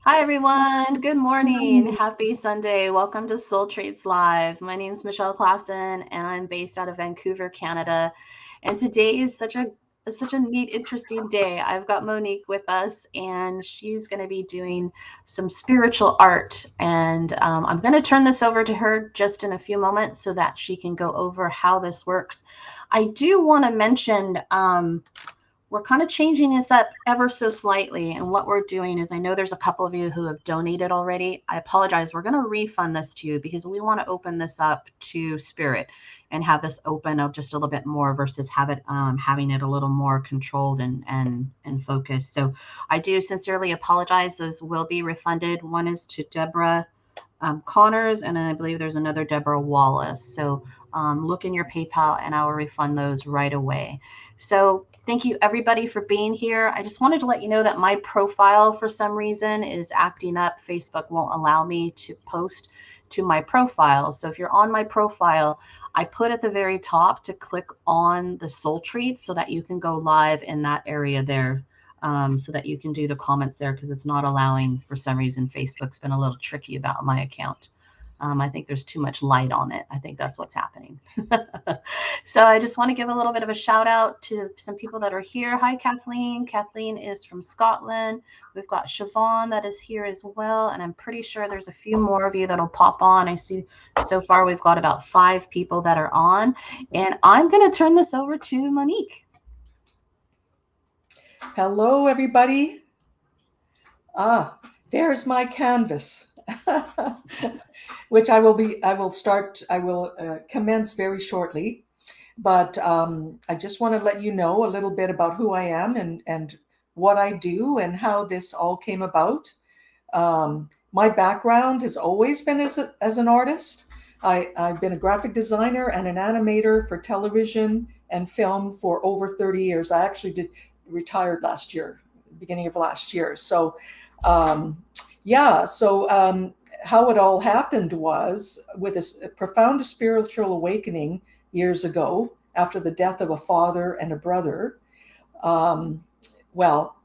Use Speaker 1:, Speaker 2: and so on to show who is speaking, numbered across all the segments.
Speaker 1: Hi, everyone. Good morning. Happy Sunday. Welcome to Soul Traits Live. My name is Michelle Klassen, and I'm based out of Vancouver, Canada. And today is such a neat, interesting day. I've got Monique with us, and she's going to be doing some spiritual art. And I'm going to turn this over to her just in a few moments so that she can go over how this works. I do want to mention we're kind of changing this up ever so slightly. And what we're doing is, I know there's a couple of you who have donated already. I apologize. We're going to refund this to you because we want to open this up to spirit and have this open up just a little bit more versus having it a little more controlled and focused. So I do sincerely apologize. Those will be refunded. One is to Deborah Connors, and I believe there's another Deborah Wallace. So look in your PayPal and I will refund those right away. So thank you everybody for being here. I just wanted to let you know that my profile for some reason is acting up. Facebook won't allow me to post to my profile. So if you're on my profile, I put at the very top to click on the soul treat so that you can go live in that area there. So that you can do the comments there because it's not allowing for some reason. Facebook's been a little tricky about my account. I think there's too much light on it. I think that's what's happening. So I just want to give a little bit of a shout out to some people that are here. Hi, Kathleen. Kathleen is from Scotland. We've got Siobhan that is here as well. And I'm pretty sure there's a few more of you that'll pop on. I see so far we've got about 5 people that are on. And I'm going to turn this over to Monique.
Speaker 2: Hello, everybody. There's my canvas, which I will commence very shortly. But I just want to let you know a little bit about who I am and what I do and how this all came about. My background has always been as an artist. I've been a graphic designer and an animator for television and film for over 30 years. I actually retired last year, beginning of last year. So, how it all happened was with a profound spiritual awakening years ago after the death of a father and a brother. Um, well,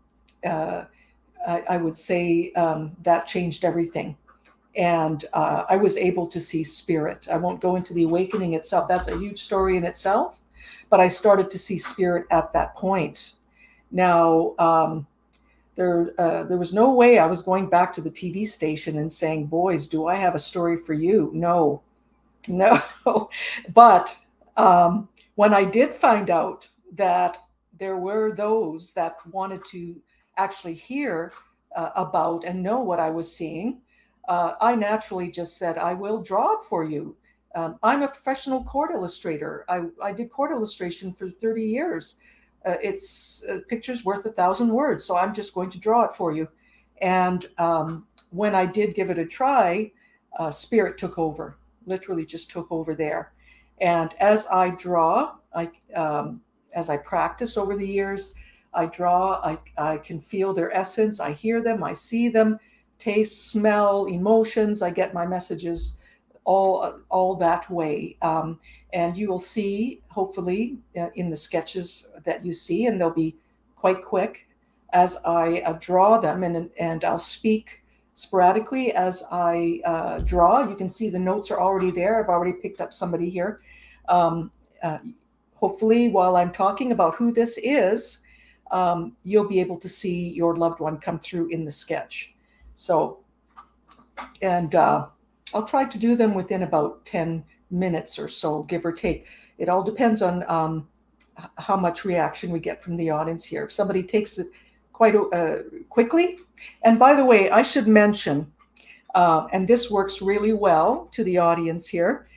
Speaker 2: I would say that changed everything. And I was able to see spirit. I won't go into the awakening itself. That's a huge story in itself. But I started to see spirit at that point. Now, there was no way I was going back to the TV station and saying, boys, do I have a story for you? No. But when I did find out that there were those that wanted to actually hear about and know what I was seeing, I naturally just said, I will draw it for you. I'm a professional cord illustrator. I did cord illustration for 30 years. It's pictures worth 1,000 words, so I'm just going to draw it for you. And when I did give it a try, spirit took over, literally just took over there. And as I draw, as I practice over the years, I draw, I can feel their essence, I hear them, I see them, taste, smell, emotions. I get my messages all that way. And you will see, hopefully, in the sketches that you see, and they'll be quite quick as I draw them, and I'll speak sporadically as I draw. You can see the notes are already there. I've already picked up somebody here. Um, uh, Hopefully, while I'm talking about who this is, you'll be able to see your loved one come through in the sketch. So, and I'll try to do them within about 10 minutes or so, give or take. It all depends on how much reaction we get from the audience here. If somebody takes it quite quickly, and by the way, I should mention, and this works really well to the audience here,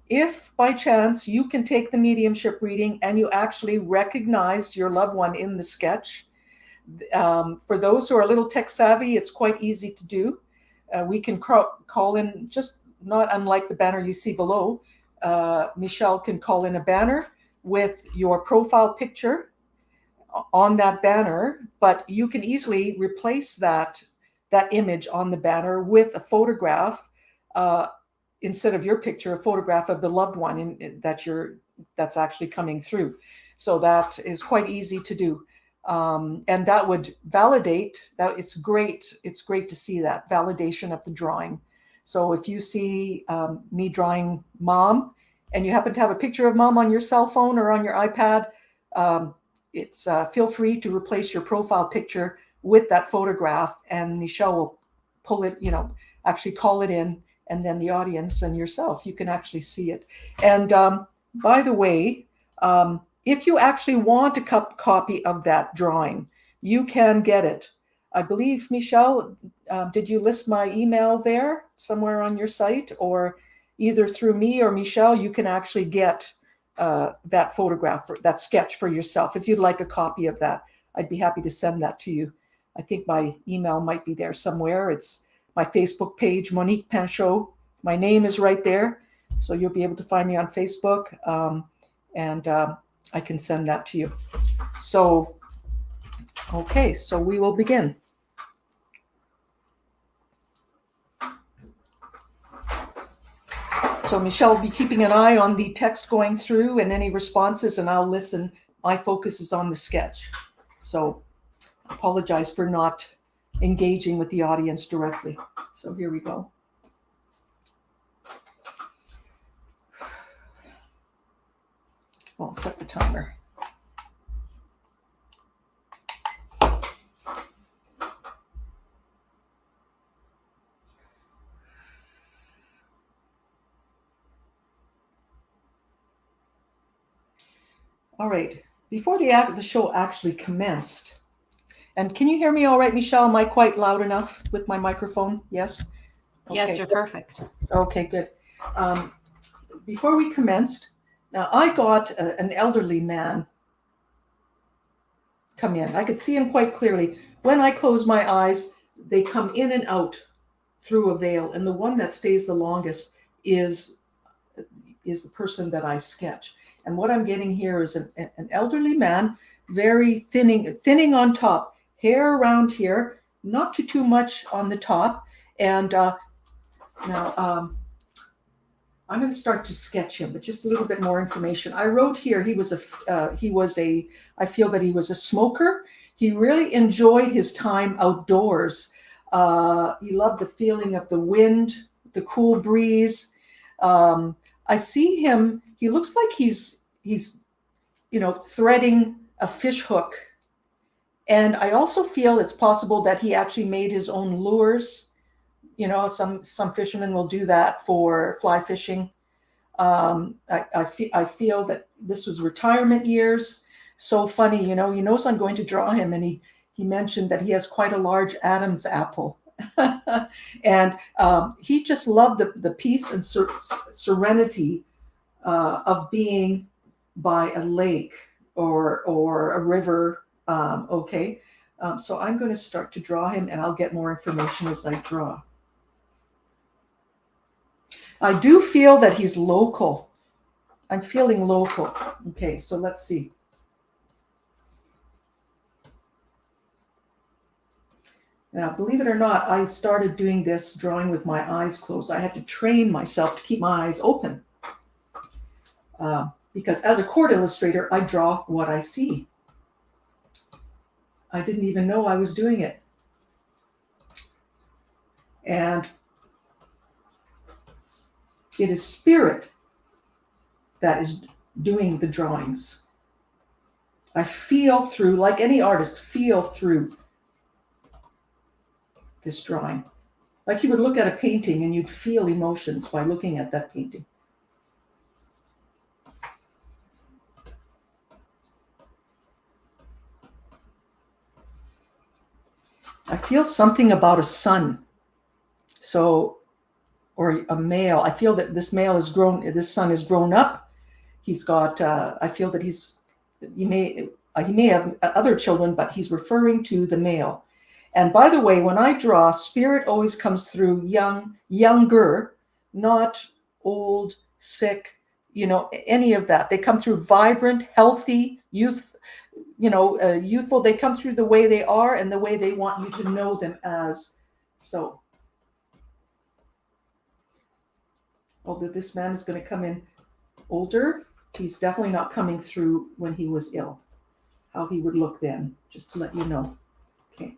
Speaker 2: if by chance you can take the mediumship reading and you actually recognize your loved one in the sketch, for those who are a little tech savvy, it's quite easy to do. We can call in, just not unlike the banner you see below. Michelle can call in a banner with your profile picture on that banner, but you can easily replace that image on the banner with a photograph, instead of your picture, a photograph of the loved one that's actually coming through. So that is quite easy to do. And that would validate that. It's great. It's great to see that validation of the drawing. So if you see me drawing mom and you happen to have a picture of mom on your cell phone or on your iPad, it's feel free to replace your profile picture with that photograph, and Michelle will pull it, actually call it in, and then the audience and yourself, you can actually see it. And by the way, if you actually want a copy of that drawing, you can get it. I believe, Michelle, did you list my email there somewhere on your site? Or either through me or Michelle, you can actually get that photograph, that sketch for yourself. If you'd like a copy of that, I'd be happy to send that to you. I think my email might be there somewhere. It's my Facebook page, Monique Painchaud. My name is right there. So you'll be able to find me on Facebook. And I can send that to you. So, okay, so we will begin. So Michelle will be keeping an eye on the text going through and any responses, and I'll listen. My focus is on the sketch. So I apologize for not engaging with the audience directly. So here we go. I'll set the timer. All right, before the show actually commenced, and can you hear me all right, Michelle? Am I quite loud enough with my microphone? Yes?
Speaker 1: Okay. Yes, you're perfect.
Speaker 2: Okay, good. Before we commenced, now I got an elderly man come in. I could see him quite clearly. When I close my eyes, they come in and out through a veil, and the one that stays the longest is the person that I sketch. And what I'm getting here is an elderly man, very thinning on top, hair around here, not too much on the top. And now I'm going to start to sketch him, but just a little bit more information. I wrote here I feel that he was a smoker. He really enjoyed his time outdoors. He loved the feeling of the wind, the cool breeze. I see him, he looks like he's threading a fish hook. And I also feel it's possible that he actually made his own lures. Some fishermen will do that for fly fishing. I feel that this was retirement years. So funny, he knows I'm going to draw him, and he mentioned that he has quite a large Adam's apple. And he just loved the peace and serenity of being by a lake or a river. So I'm going to start to draw him, and I'll get more information as I draw. I do feel that he's local. I'm feeling local. Okay, so let's see. Now, believe it or not, I started doing this drawing with my eyes closed. I had to train myself to keep my eyes open. Because as a cord illustrator, I draw what I see. I didn't even know I was doing it. And it is spirit that is doing the drawings. I feel through, like any artist, feel through this drawing. Like you would look at a painting and you'd feel emotions by looking at that painting. I feel something about a son. Or a male. I feel that this son has grown up. He's got, I feel that he may have other children, but he's referring to the male. And by the way, when I draw, spirit always comes through younger, not old, sick, any of that. They come through vibrant, healthy, youthful. They come through the way they are and the way they want you to know them as. So, although this man is going to come in older, he's definitely not coming through when he was ill. how he would look then, just to let you know. Okay.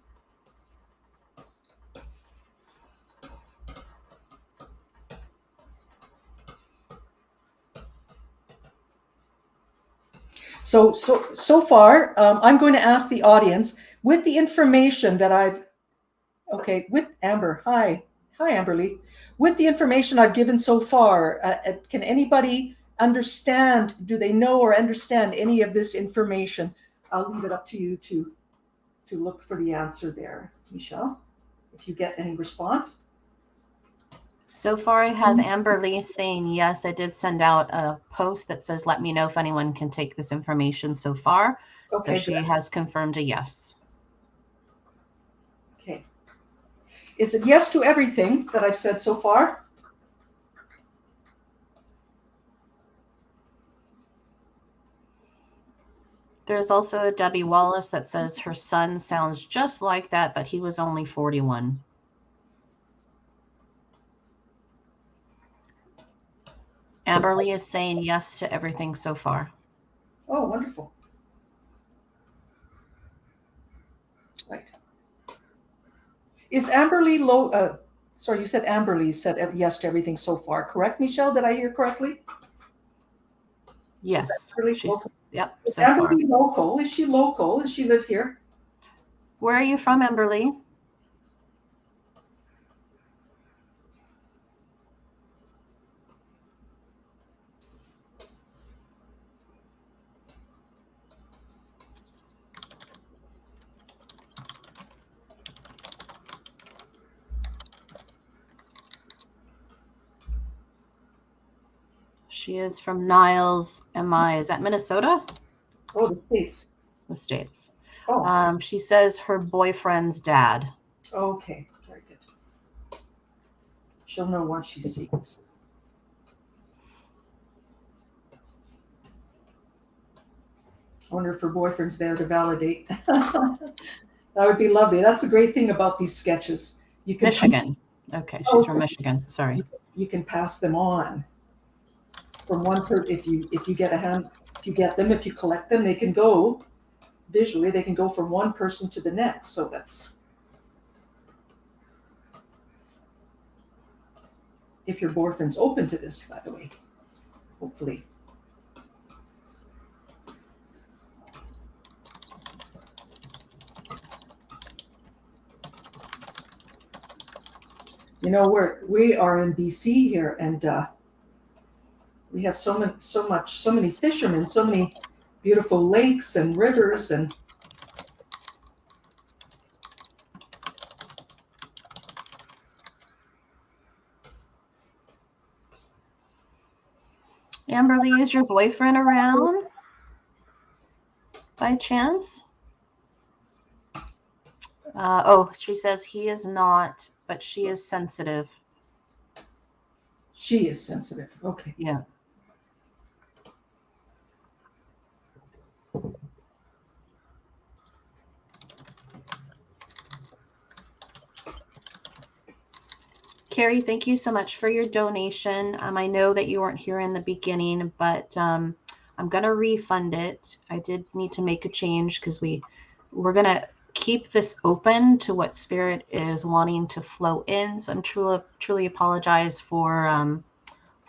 Speaker 2: So far, I'm going to ask the audience with the information that I've, okay, with Amber. Hi, Amberly. With the information I've given so far, can anybody understand? Do they know or understand any of this information? I'll leave it up to you to look for the answer there, Michelle. If you get any response.
Speaker 1: So far, I have Amber Lee saying yes. I did send out a post that says, let me know if anyone can take this information so far.
Speaker 2: Okay,
Speaker 1: so she has confirmed a yes.
Speaker 2: Okay. Is it yes to everything that I've said so far?
Speaker 1: There's also a Debbie Wallace that says her son sounds just like that, but he was only 41. Amberly is saying yes to everything so far.
Speaker 2: Oh, wonderful. Right. Is Amberly low? Sorry, you said Amberly said yes to everything so far, correct, Michelle? Did I hear correctly?
Speaker 1: Yes. She's, yep,
Speaker 2: is
Speaker 1: so
Speaker 2: Amberly
Speaker 1: far.
Speaker 2: local? Is she local? Does she live here?
Speaker 1: Where are you from, Amberly? She is from Niles, MI. Is that Minnesota?
Speaker 2: Oh, the States.
Speaker 1: The States.
Speaker 2: Oh.
Speaker 1: She says her boyfriend's dad.
Speaker 2: Okay, very good. She'll know what she sees. I wonder if her boyfriend's there to validate. That would be lovely. That's the great thing about these sketches. You can
Speaker 1: Michigan. Okay, she's from Michigan. Sorry.
Speaker 2: You can pass them on from one person. If you get a hand, if you get them, if you collect them, they can go visually. They can go from one person to the next. So that's if your boyfriend's open to this, by the way. Hopefully. You know, we are in BC here, and we have so many fishermen, so many beautiful lakes and rivers, and
Speaker 1: Amberly, is your boyfriend around by chance? She says he is not, but she is sensitive.
Speaker 2: She is sensitive. Okay.
Speaker 1: Yeah. Carrie, thank you so much for your donation. I know that you weren't here in the beginning, but I'm going to refund it. I did need to make a change because we're going to keep this open to what Spirit is wanting to flow in. So I'm truly apologize for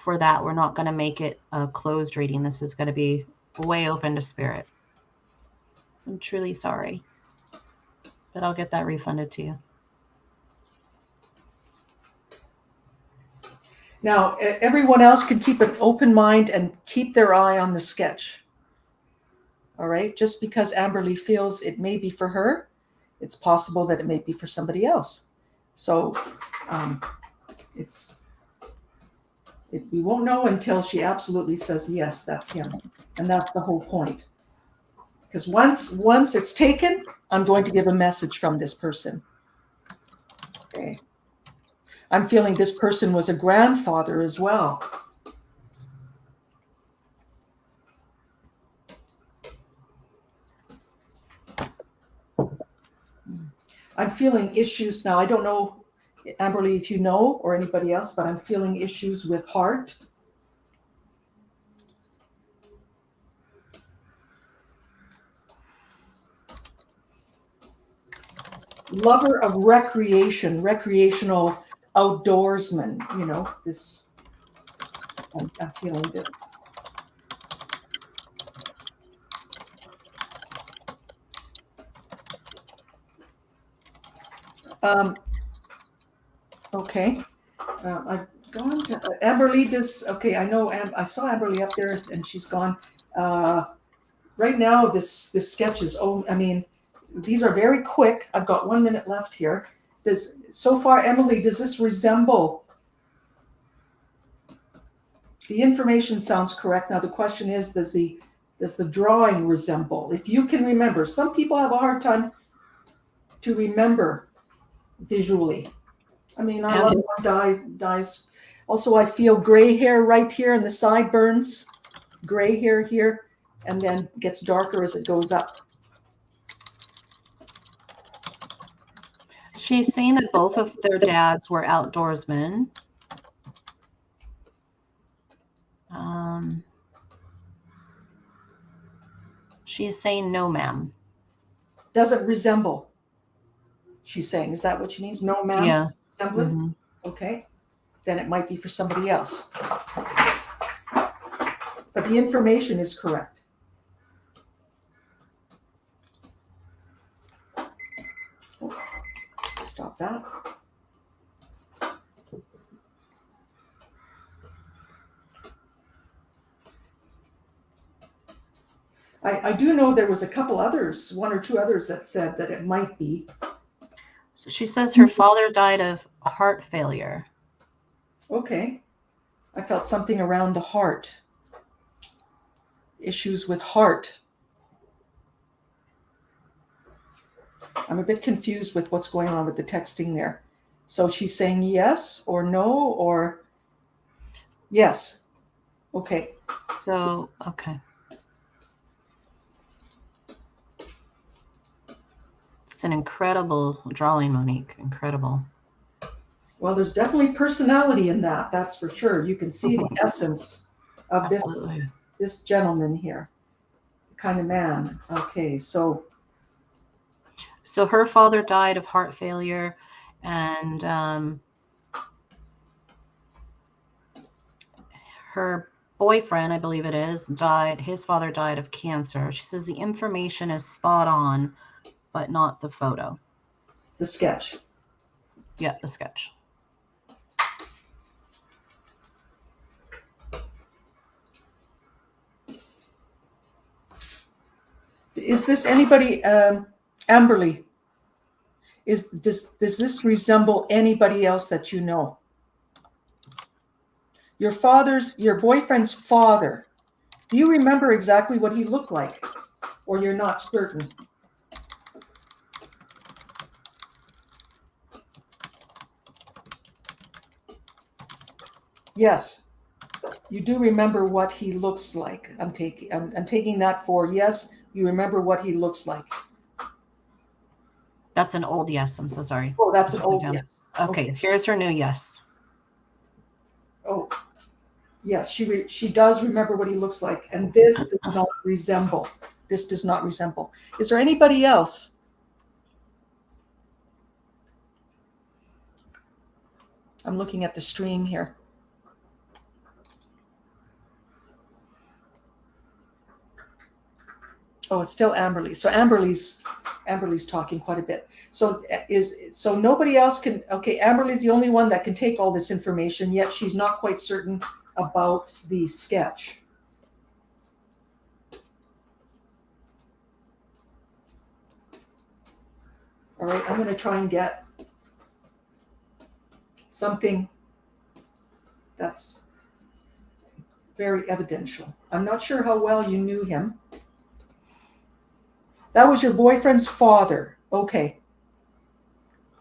Speaker 1: that. We're not going to make it a closed reading. This is going to be way open to Spirit. I'm truly sorry, but I'll get that refunded to you.
Speaker 2: Now, everyone else can keep an open mind and keep their eye on the sketch. All right? Just because Amberly feels it may be for her, it's possible that it may be for somebody else. So we won't know until she absolutely says, yes, that's him. And that's the whole point. Because once it's taken, I'm going to give a message from this person. Okay. I'm feeling this person was a grandfather as well. I'm feeling issues now. I don't know, Amberly, if you know or anybody else, but I'm feeling issues with heart. lover of recreation, recreational outdoorsman. You know, this I'm feeling this. Okay. I've gone to Amberly. Does okay? I know. I saw Amberly up there, and she's gone. Right now, this sketch is. Oh, I mean, these are very quick. I've got 1 minute left here. Does so far, Emily? Does this resemble? The information sounds correct. Now the question is, does the drawing resemble? If you can remember, some people have a hard time to remember visually. I mean, our loved one dies. Also, I feel gray hair right here in the sideburns, gray hair here, and then gets darker as it goes up.
Speaker 1: She's saying that both of their dads were outdoorsmen. She's saying no, ma'am.
Speaker 2: Doesn't resemble. She's saying, is that what she means? No, ma'am.
Speaker 1: Yeah.
Speaker 2: Semblance. Okay. Then it might be for somebody else. But the information is correct. Stop that. I do know there was a couple others, one or two others that said that it might be.
Speaker 1: So she says her father died of heart failure.
Speaker 2: Okay. I felt something around the heart. Issues with heart. I'm a bit confused with what's going on with the texting there. So she's saying yes or no or yes. Okay.
Speaker 1: So, okay. It's an incredible drawing, Monique. Incredible.
Speaker 2: Well, there's definitely personality in that. That's for sure. You can see the essence of this gentleman here, the kind of man. Okay, so
Speaker 1: her father died of heart failure, and her boyfriend, I believe it is, died. His father died of cancer. She says the information is spot on, but not the photo.
Speaker 2: The sketch.
Speaker 1: Yeah, the sketch.
Speaker 2: Is this anybody, Amberly? Does this resemble anybody else that you know? Your boyfriend's father. Do you remember exactly what he looked like, or you're not certain? Yes, you do remember what he looks like. I'm taking that for yes. You remember what he looks like.
Speaker 1: That's an old yes. I'm so sorry.
Speaker 2: Oh, that's an old yes.
Speaker 1: Okay, here's her new yes.
Speaker 2: Oh, yes, she does remember what he looks like, and this does not resemble. This does not resemble. Is there anybody else? I'm looking at the stream here. Oh, it's still Amberly. So Amberly's talking quite a bit. So nobody else can. Okay, Amberly's the only one that can take all this information. Yet she's not quite certain about the sketch. All right, I'm going to try and get something that's very evidential. I'm not sure how well you knew him. That was your boyfriend's father. Okay.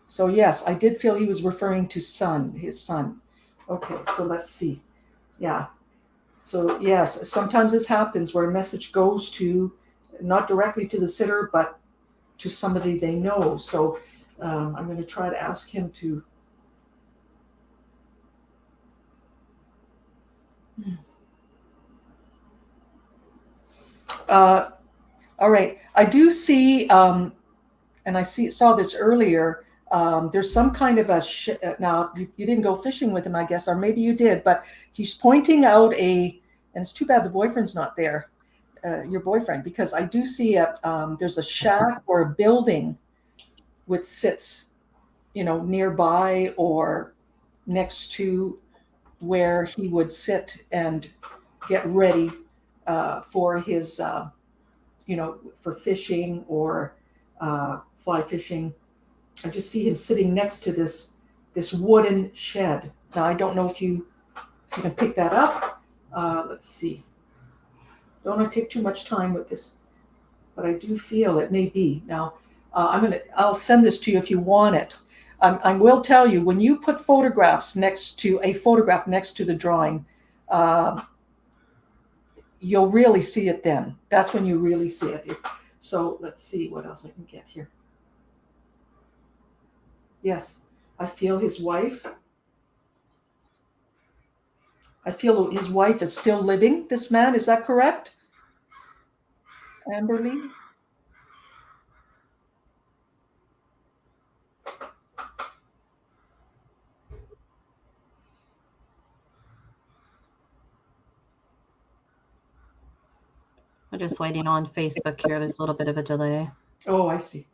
Speaker 2: So yes, I did feel he was referring to his son. Okay, so let's see. Yeah. So yes, sometimes this happens where a message goes to, not directly to the sitter, but to somebody they know. So I'm going to try to ask him to. All right. I do see and I saw this earlier. There's some kind of now you didn't go fishing with him, I guess, or maybe you did, but he's pointing out and it's too bad the boyfriend's not there, your boyfriend, because I do see there's a shack or a building which sits, nearby or next to where he would sit and get ready for his, for fishing or fly fishing. I just see him sitting next to this wooden shed. Now I don't know if you can pick that up. Let's see. Don't want to take too much time with this, but I do feel it may be. Now I'll send this to you if you want it. I will tell you, when you put photographs next to the drawing, you'll really see it then. That's when you really see it. So let's see what else I can get here. Yes, I feel his wife. I feel his wife is still living, this man. Is that correct, Amberly?
Speaker 1: I'm just waiting on Facebook here. There's a little bit of a delay.
Speaker 2: Oh, I see.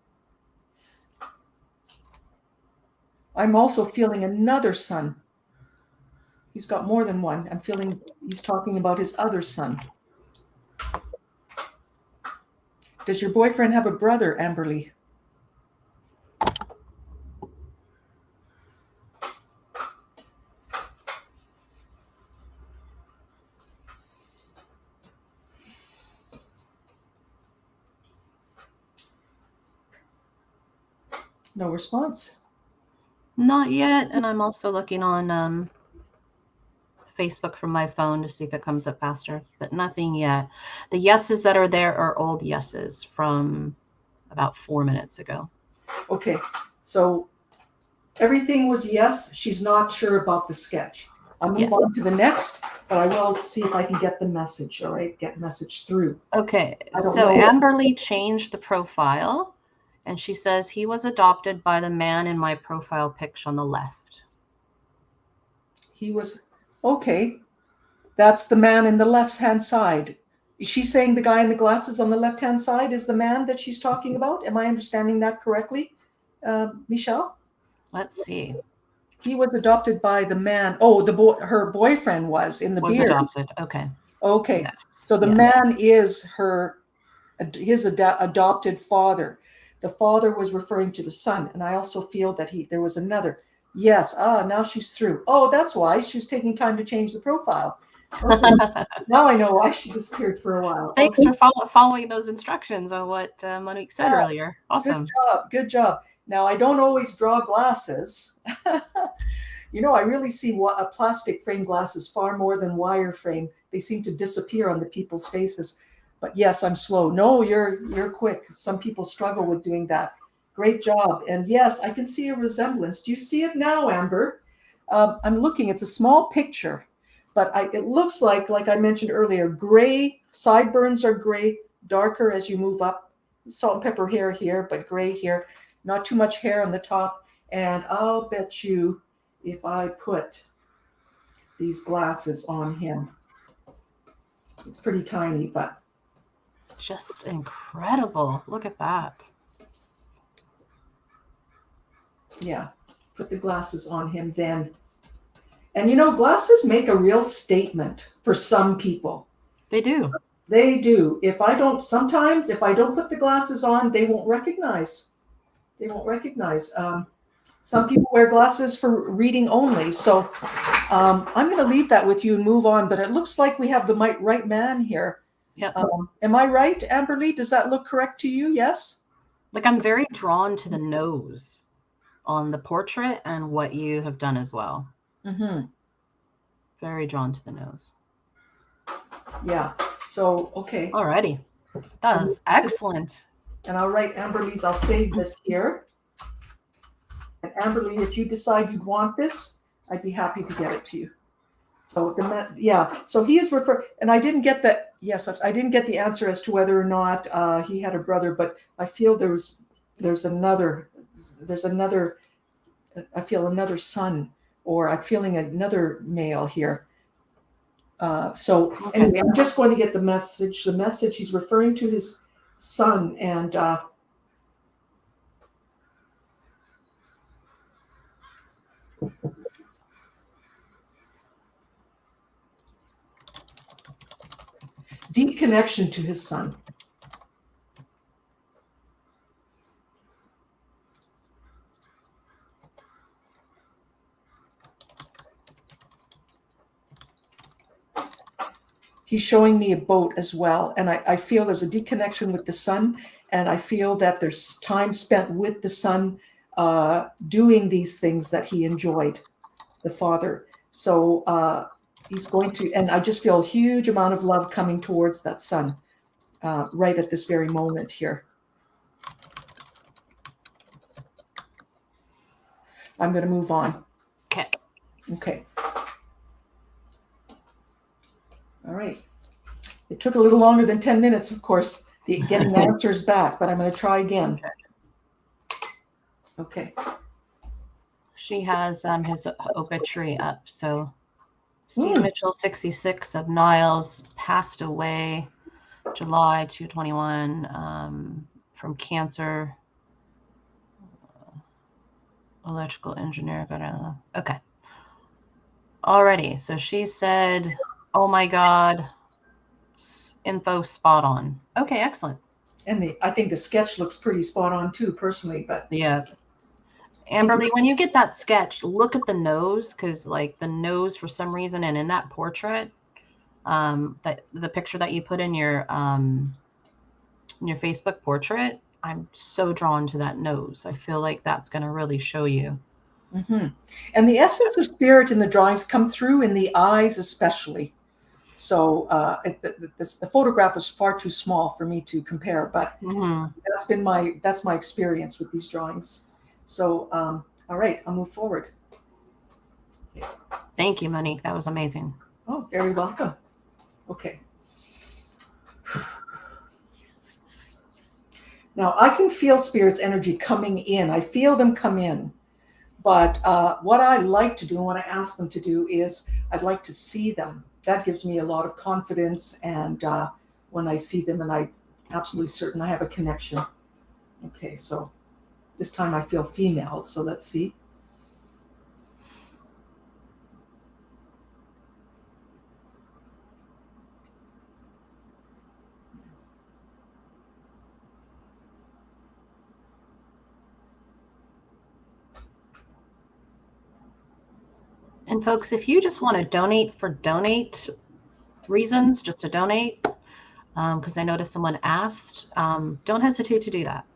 Speaker 2: I'm also feeling another son. He's got more than one. I'm feeling he's talking about his other son. Does your boyfriend have a brother, Amberly? No response.
Speaker 1: Not yet. And I'm also looking on Facebook from my phone to see if it comes up faster, but nothing yet. The yeses that are there are old yeses from about 4 minutes ago.
Speaker 2: Okay, so everything was yes. She's not sure about the sketch. I'll move on to the next, but I will see if I can get the message. All right, get message through.
Speaker 1: Okay, so Amberly changed the profile, and she says he was adopted by the man in my profile picture on the left.
Speaker 2: He was, okay. That's the man in the left-hand side. Is she saying the guy in the glasses on the left-hand side is the man that she's talking about? Am I understanding that correctly, Michelle?
Speaker 1: Let's see.
Speaker 2: He was adopted by the man. Oh, her boyfriend was in the beard.
Speaker 1: Adopted. Okay.
Speaker 2: Okay. Yes. So the man is his adopted father. The father was referring to the son, and I also feel that there was another. Yes. Now she's through. Oh, that's why she's taking time to change the profile. Okay. Now I know why she disappeared for a while.
Speaker 1: Thanks for following those instructions on what Monique said earlier. Awesome.
Speaker 2: Good job. Now, I don't always draw glasses. I really see plastic frame glasses far more than wire frame. They seem to disappear on the people's faces. But yes, I'm slow. No, you're quick. Some people struggle with doing that. Great job. And yes, I can see a resemblance. Do you see it now, Amber? I'm looking. It's a small picture, but it looks like I mentioned earlier, gray. Sideburns are gray, darker as you move up. Salt and pepper hair here, but gray here. Not too much hair on the top. And I'll bet you if I put these glasses on him, it's pretty tiny, but
Speaker 1: just incredible. Look at that.
Speaker 2: Yeah, put the glasses on him then. And glasses make a real statement for some people.
Speaker 1: They do.
Speaker 2: They do. If I don't put the glasses on, they won't recognize. Some people wear glasses for reading only. So I'm going to leave that with you and move on. But it looks like we have the right man here.
Speaker 1: Yeah.
Speaker 2: Am I right, Amberly? Does that look correct to you? Yes?
Speaker 1: Like, I'm very drawn to the nose on the portrait and what you have done as well.
Speaker 2: Mm-hmm.
Speaker 1: Very drawn to the nose.
Speaker 2: Yeah. So, okay.
Speaker 1: Alrighty. That was excellent.
Speaker 2: And I'll write Amberly's. I'll save this here. And Amberly, if you decide you want this, I'd be happy to get it to you. So So he is and I didn't get the answer as to whether or not he had a brother, but I feel there was there's another, I feel another son, or I'm feeling another male here. So
Speaker 1: Okay.
Speaker 2: anyway, I'm just going to get the message. The message, he's referring to his son, and deep connection to his son. He's showing me a boat as well. And I feel there's a deep connection with the son. And I feel that there's time spent with the son doing these things that he enjoyed, the father. So he's going to, and I just feel a huge amount of love coming towards that son right at this very moment here. I'm going to move on.
Speaker 1: Okay.
Speaker 2: Okay. All right. It took a little longer than 10 minutes, of course, getting the answers back, but I'm going to try again. Okay.
Speaker 1: She has his obituary up. So Steve Mitchell, 66, of Niles, passed away July 2021 from cancer. Electrical engineer. Okay. Alrighty. So she said, "Oh my God, info spot on." Okay, excellent.
Speaker 2: And I think the sketch looks pretty spot on too, personally. But
Speaker 1: yeah, Amberly, when you get that sketch, look at the nose, because like the nose, for some reason, and in that portrait, that the picture that you put in your Facebook portrait, I'm so drawn to that nose. I feel like that's going to really show you.
Speaker 2: Mm-hmm. And the essence of spirit in the drawings come through in the eyes, especially. So the photograph was far too small for me to compare, but that's my experience with these drawings. So all right, I'll move forward.
Speaker 1: Thank you, Monique. That was amazing.
Speaker 2: Oh, very welcome. Okay. Now I can feel spirit's energy coming in. I feel them come in. But what I like to do, and what I ask them to do, is I'd like to see them. That gives me a lot of confidence. And when I see them, and I'm absolutely certain I have a connection. Okay, so this time I feel female. So let's see.
Speaker 1: And folks, if you just want to donate for donate reasons, just to donate, because I noticed someone asked, don't hesitate to do that.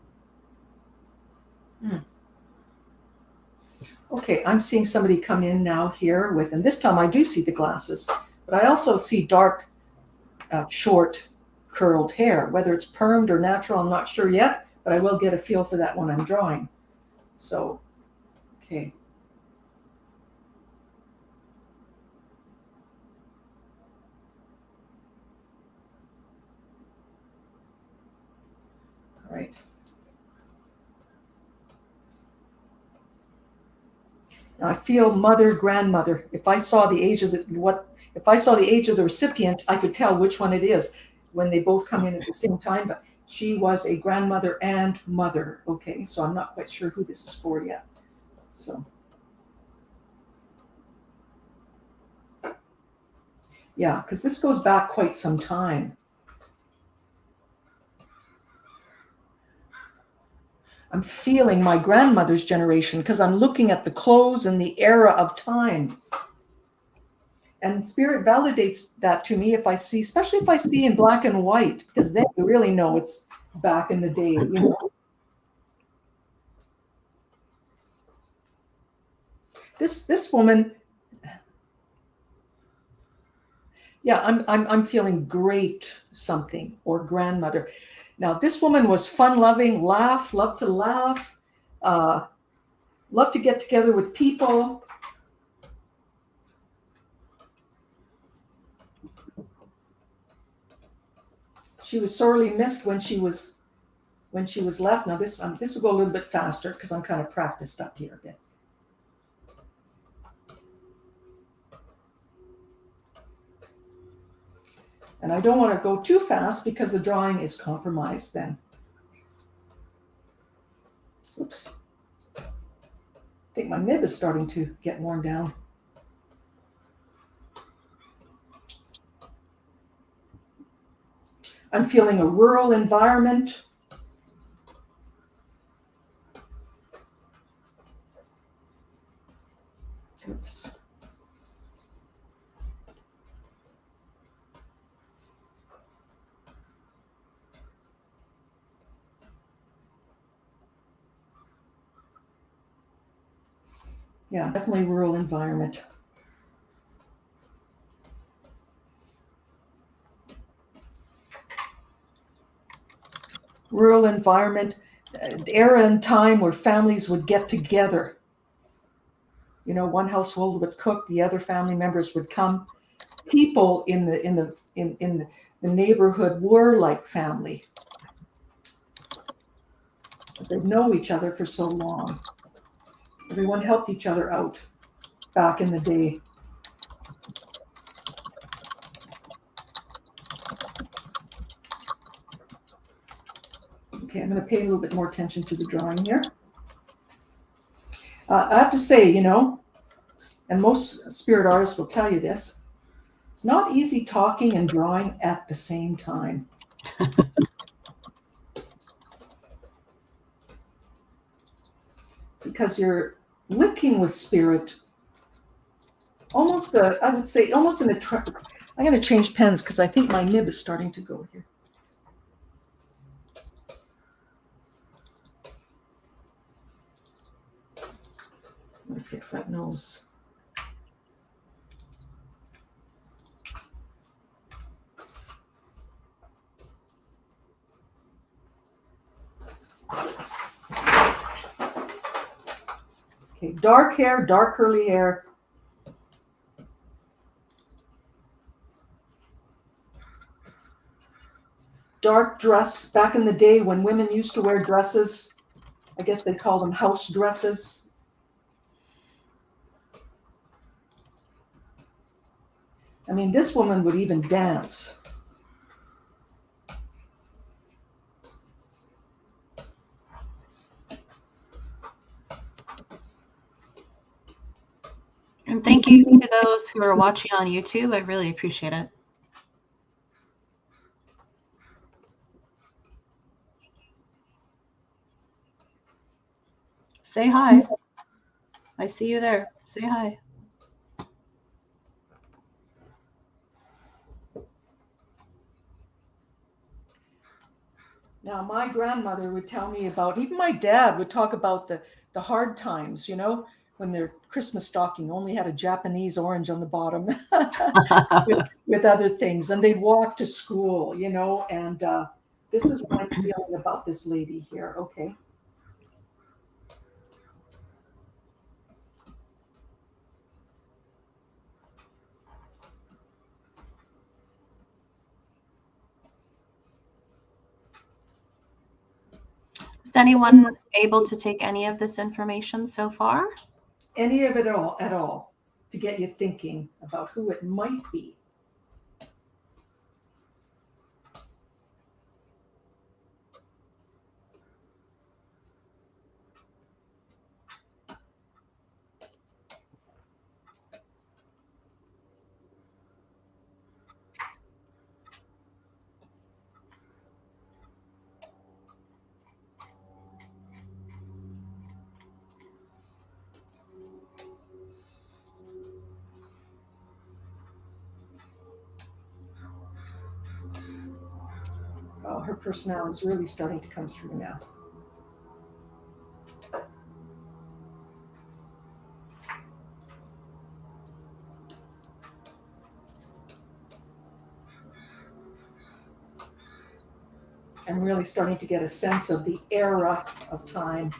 Speaker 2: Okay, I'm seeing somebody come in now here with, and this time I do see the glasses, but I also see dark, short, curled hair. Whether it's permed or natural, I'm not sure yet, but I will get a feel for that when I'm drawing. So, okay. All right. Now I feel mother, grandmother. If I saw the age of the recipient, I could tell which one it is when they both come in at the same time. But she was a grandmother and mother. Okay, so I'm not quite sure who this is for yet. So, yeah, because this goes back quite some time. I'm feeling my grandmother's generation because I'm looking at the clothes and the era of time. And spirit validates that to me if I see, especially if I see in black and white, because then you really know it's back in the day, you know. This woman, yeah, I'm feeling great something, or grandmother. Now this woman was fun-loving, loved to laugh, loved to get together with people. She was sorely missed when she was when she was left. Now this will go a little bit faster because I'm kind of practiced up here a bit. And I don't want to go too fast because the drawing is compromised then. Oops. I think my nib is starting to get worn down. I'm feeling a rural environment. Oops. Yeah, definitely rural environment. Rural environment, era and time where families would get together. You know, one household would cook, the other family members would come. People in the neighborhood were like family, because they know each other for so long. Everyone helped each other out back in the day. Okay, I'm going to pay a little bit more attention to the drawing here. I have to say, you know, and most spirit artists will tell you this, it's not easy talking and drawing at the same time. Because you're linking with spirit almost, I would say, almost in a trance. I'm going to change pens because I think my nib is starting to go here. I'm going to fix that nose. Okay, dark hair, dark curly hair. Dark dress. Back in the day when women used to wear dresses, I guess they called them house dresses. I mean, this woman would even dance.
Speaker 1: And thank you to those who are watching on YouTube. I really appreciate it. Say hi. I see you there. Say hi.
Speaker 2: Now, my grandmother would tell me about, even my dad would talk about the hard times, you know, when their Christmas stocking only had a Japanese orange on the bottom with other things. And they'd walk to school, you know, and this is what I'm feeling about this lady here. Okay.
Speaker 1: Is anyone able to take any of this information so far?
Speaker 2: Any of it at all, to get you thinking about who it might be. Oh, her personality is really starting to come through now. I'm really starting to get a sense of the era of time.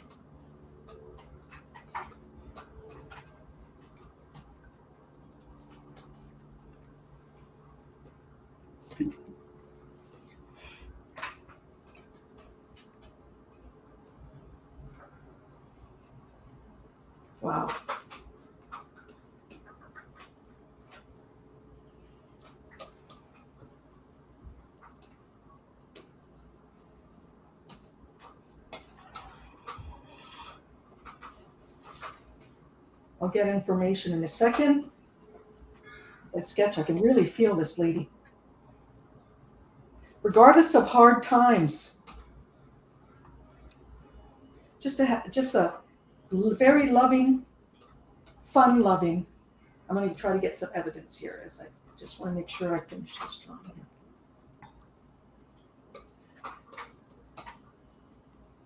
Speaker 2: Wow. I'll get information in a second. As I sketch, I can really feel this lady. Regardless of hard times, just a very loving, fun-loving. I'm going to try to get some evidence here, as I just want to make sure I finish this drawing.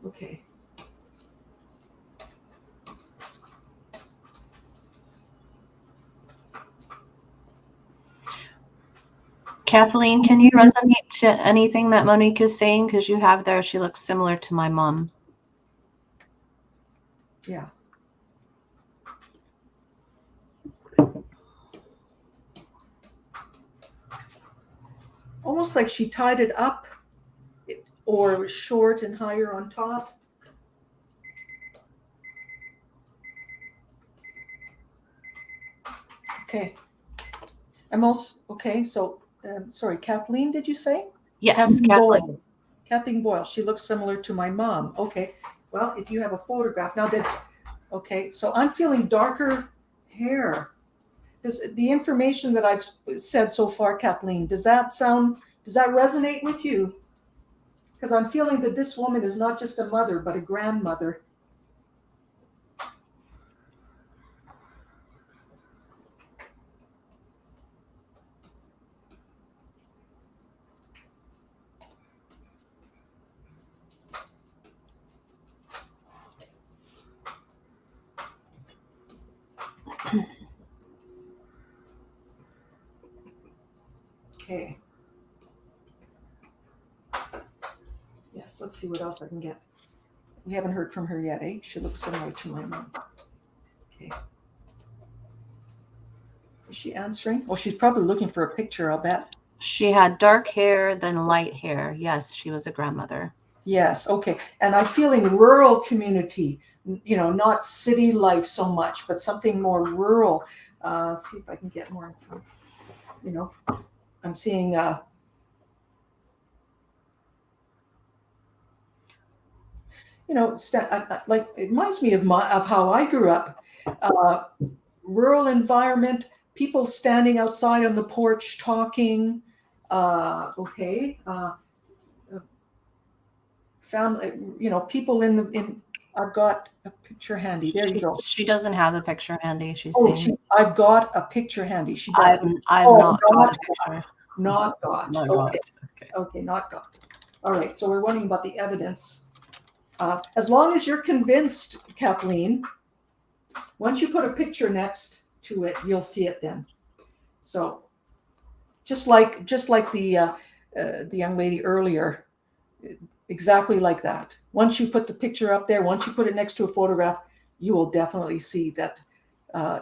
Speaker 2: Okay.
Speaker 1: Kathleen, can you resonate to anything that Monique is saying? Because you have there, she looks similar to my mom.
Speaker 2: Yeah. Almost like she tied it up, or it was short and higher on top. Okay. I'm also, okay, so, sorry, Kathleen, did you say?
Speaker 1: Yes, Kathleen.
Speaker 2: Kathleen Boyle. She looks similar to my mom. Okay. Well, if you have a photograph now that, okay, so I'm feeling darker hair. Does the information that I've said so far, Kathleen, does that resonate with you? Because I'm feeling that this woman is not just a mother, but a grandmother. Okay. Yes, let's see what else I can get. We haven't heard from her yet, eh? She looks similar to my mom. Okay. Is she answering? Oh, she's probably looking for a picture, I'll bet.
Speaker 1: She had dark hair, then light hair. Yes, she was a grandmother.
Speaker 2: Yes, okay. And I'm feeling rural community, not city life so much, but something more rural. Let's see if I can get more info. I'm seeing like it reminds me of how I grew up. Rural environment, people standing outside on the porch talking. Family, people in. I've got a picture handy. There you go.
Speaker 1: She doesn't have the picture handy. She's saying.
Speaker 2: I've got a picture handy. She does.
Speaker 1: I've not got a picture.
Speaker 2: Not got.
Speaker 1: Not
Speaker 2: okay.
Speaker 1: Got.
Speaker 2: Okay, not got. All right. So we're wondering about the evidence. As long as you're convinced, Kathleen, once you put a picture next to it, you'll see it then. So just like the young lady earlier, exactly like that. Once you put the picture up there, once you put it next to a photograph, you will definitely see that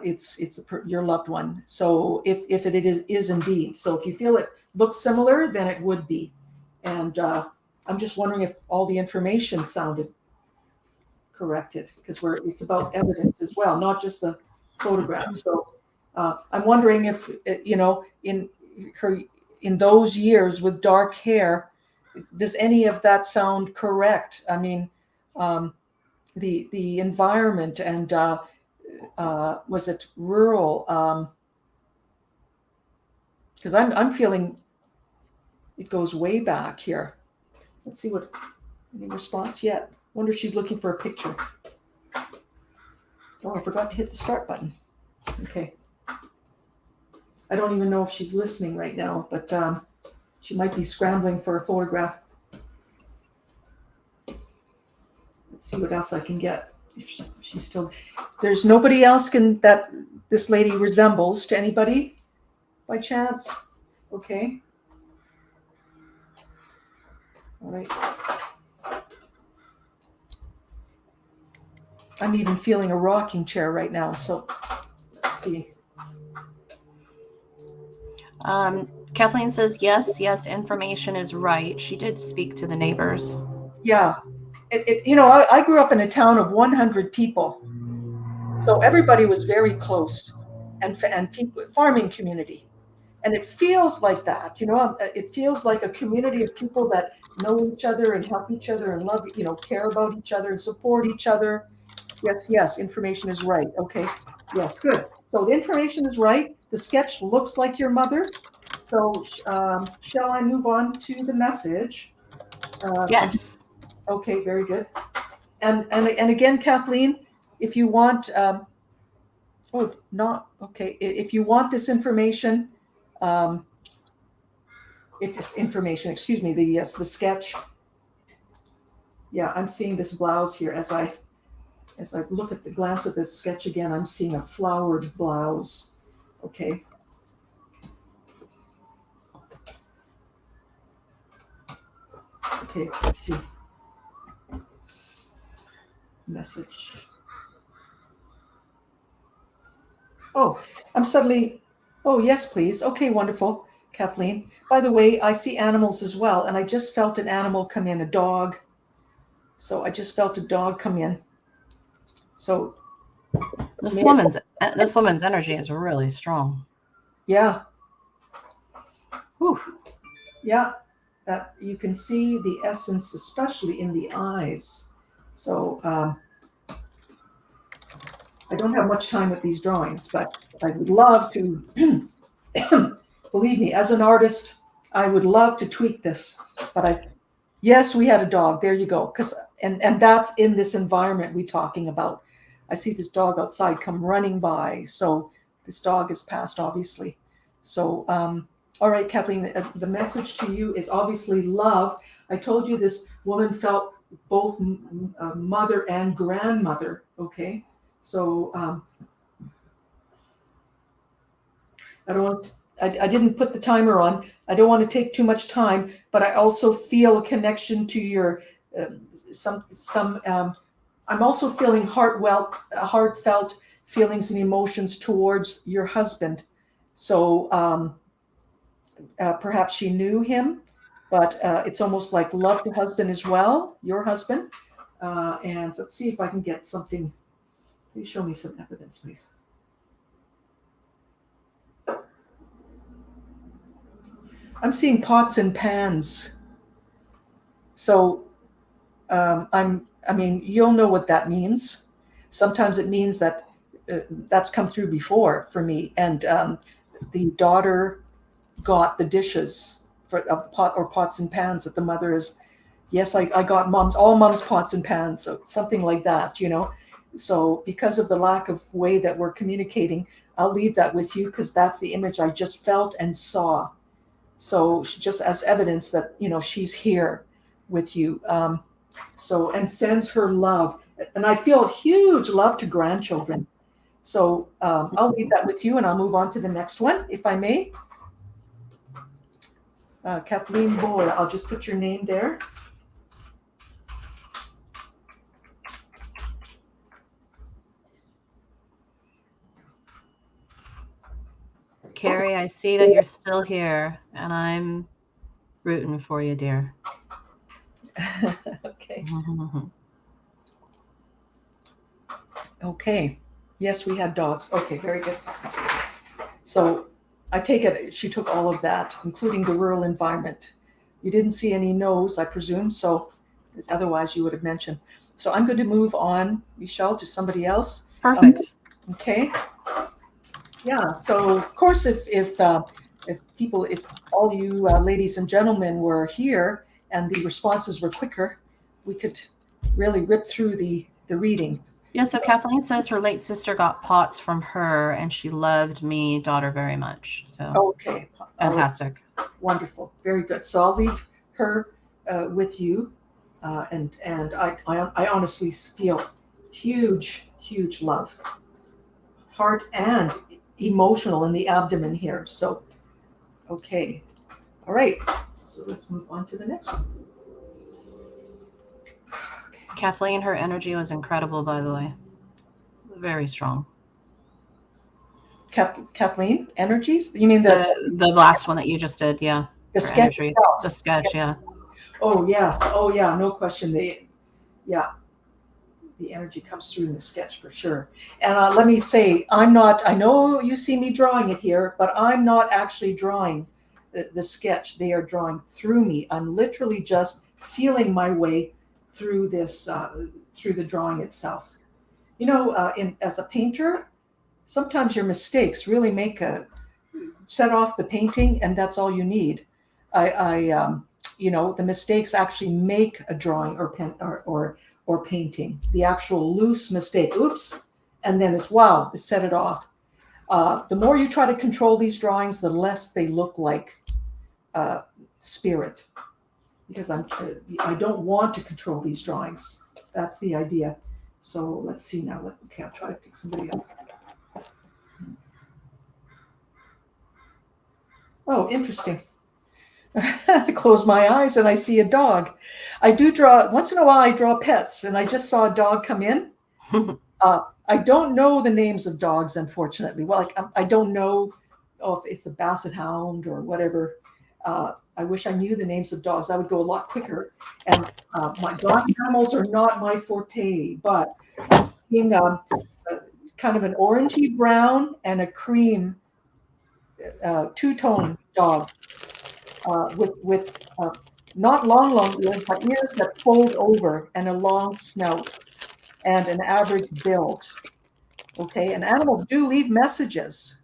Speaker 2: it's your loved one. So if it is indeed, so if you feel it looks similar, then it would be. And I'm just wondering if all the information sounded corrected, because it's about evidence as well, not just the photograph. So I'm wondering if in those years with dark hair, does any of that sound correct? I mean, the environment and was it rural? Because I'm feeling it goes way back here. Let's see any response yet. Wonder if she's looking for a picture. Oh, I forgot to hit the start button. Okay. I don't even know if she's listening right now, but she might be scrambling for a photograph. Let's see what else I can get. If she's still, there's nobody else that this lady resembles to anybody by chance. Okay. All right. I'm even feeling a rocking chair right now. So let's see.
Speaker 1: Kathleen says, yes, information is right. She did speak to the neighbors.
Speaker 2: Yeah. I grew up in a town of 100 people. So everybody was very close, and people, farming community. And it feels like that, it feels like a community of people that know each other and help each other and love, care about each other and support each other. Yes, yes, information is right. Okay. Yes, good. So the information is right. The sketch looks like your mother. So shall I move on to the message?
Speaker 1: Yes.
Speaker 2: Okay, very good. And again, Kathleen, if you want, not okay. If you want this information, if this information, excuse me, the sketch. Yeah, I'm seeing this blouse here as I look at the glance at this sketch again. I'm seeing a flowered blouse. Okay. Okay, let's see. Message. Oh, I'm suddenly, oh, yes, please. Okay, wonderful, Kathleen. By the way, I see animals as well, and I just felt an animal come in, a dog. So I just felt a dog come in. So,
Speaker 1: This woman's energy is really strong.
Speaker 2: yeah.
Speaker 1: Whew.
Speaker 2: Yeah, that you can see the essence, especially in the eyes. So I don't have much time with these drawings, but I would love to, believe me, as an artist, I would love to tweak this. But yes, we had a dog. There you go. And that's in this environment we're talking about. I see this dog outside come running by. So this dog is passed, obviously. So, all right, Kathleen, the message to you is obviously love. I told you this woman felt both mother and grandmother. Okay. So I didn't put the timer on. I don't want to take too much time, but I also feel a connection to your I'm also feeling heartfelt feelings and emotions towards your husband. So perhaps she knew him, but it's almost like love the husband as well, your husband. And let's see if I can get something. Please show me some evidence, please. I'm seeing pots and pans. So you'll know what that means. Sometimes it means that that's come through before for me. And the daughter got the dishes of pots and pans that the mother is. Yes, I got all mom's pots and pans, so something like that, So because of the lack of way that we're communicating, I'll leave that with you because that's the image I just felt and saw. So just as evidence that, she's here with you. And sends her love. And I feel huge love to grandchildren. So I'll leave that with you and I'll move on to the next one, if I may. Kathleen Boyle, I'll just put your name there.
Speaker 1: Carrie, I see that you're still here, and I'm rooting for you, dear.
Speaker 2: Okay. Okay. Yes, we had dogs. Okay, very good. So I take it she took all of that, including the rural environment. You didn't see any no's, I presume, so otherwise you would have mentioned. So I'm going to move on, Michelle, to somebody else.
Speaker 1: Perfect.
Speaker 2: Okay. Yeah. So of course, if all you ladies and gentlemen were here and the responses were quicker, we could really rip through the readings.
Speaker 1: Yeah, so Kathleen says her late sister got pots from her and she loved me, daughter, very much. So
Speaker 2: okay.
Speaker 1: Fantastic.
Speaker 2: Wonderful. Very good. So I'll leave her with you. And I honestly feel huge love, heart and emotional in the abdomen here. So, okay. All right. So let's move on to the next one.
Speaker 1: Kathleen, her energy was incredible, by the way. Very strong.
Speaker 2: Kathleen, energies? You mean the
Speaker 1: last one that you just did? Yeah.
Speaker 2: The sketch.
Speaker 1: The sketch, yeah.
Speaker 2: Oh yes. Oh yeah. No question. Yeah. the energy comes through in the sketch for sure. And let me say, I know you see me drawing it here, but I'm not actually drawing the sketch. They are drawing through me. I'm literally just feeling my way through this, through the drawing itself. You know, as a painter, sometimes your mistakes really set off the painting, and that's all you need. You know, the mistakes actually make a drawing or painting. The actual loose mistake, oops, and then it's wow, to set it off. The more you try to control these drawings, the less they look like spirit, because I don't want to control these drawings. That's the idea. So let's see now. Okay, I'll try to pick somebody else. Oh, interesting. I close my eyes and I see a dog. I do draw, once in a while I draw pets, and I just saw a dog come in. I don't know the names of dogs, unfortunately. Well, like, I don't know if it's a basset hound or whatever. I wish I knew the names of dogs. I would go a lot quicker. And my dog animals are not my forte, but I'm seeing kind of an orangey brown and a cream two-tone dog. With not long ears, but ears that fold over, and a long snout, and an average build. Okay, and animals do leave messages.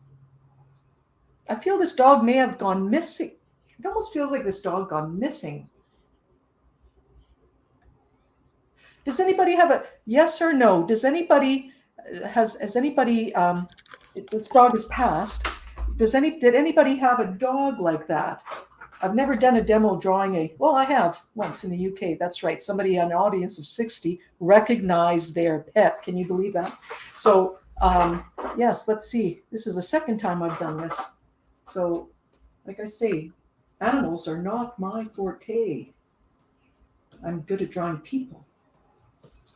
Speaker 2: I feel this dog may have gone missing. It almost feels like this dog gone missing. Does anybody have a yes or no? Does anybody has anybody this dog is passed? Did anybody have a dog like that? I've never done a demo drawing well, I have once in the UK. That's right. Somebody, an audience of 60, recognized their pet. Can you believe that? So, yes, let's see. This is the second time I've done this. So, like I say, animals are not my forte. I'm good at drawing people,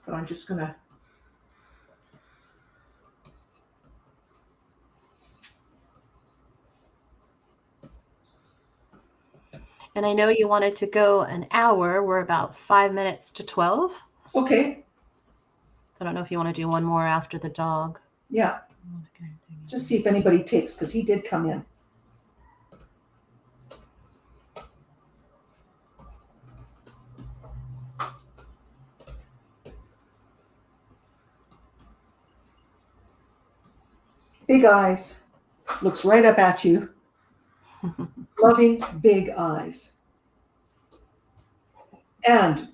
Speaker 2: but I'm just going to.
Speaker 1: And I know you wanted to go an hour. We're about 5 minutes to 12.
Speaker 2: Okay.
Speaker 1: I don't know if you want to do one more after the dog.
Speaker 2: Yeah. Just see if anybody takes, because he did come in. Big eyes. Looks right up at you. Loving big eyes. And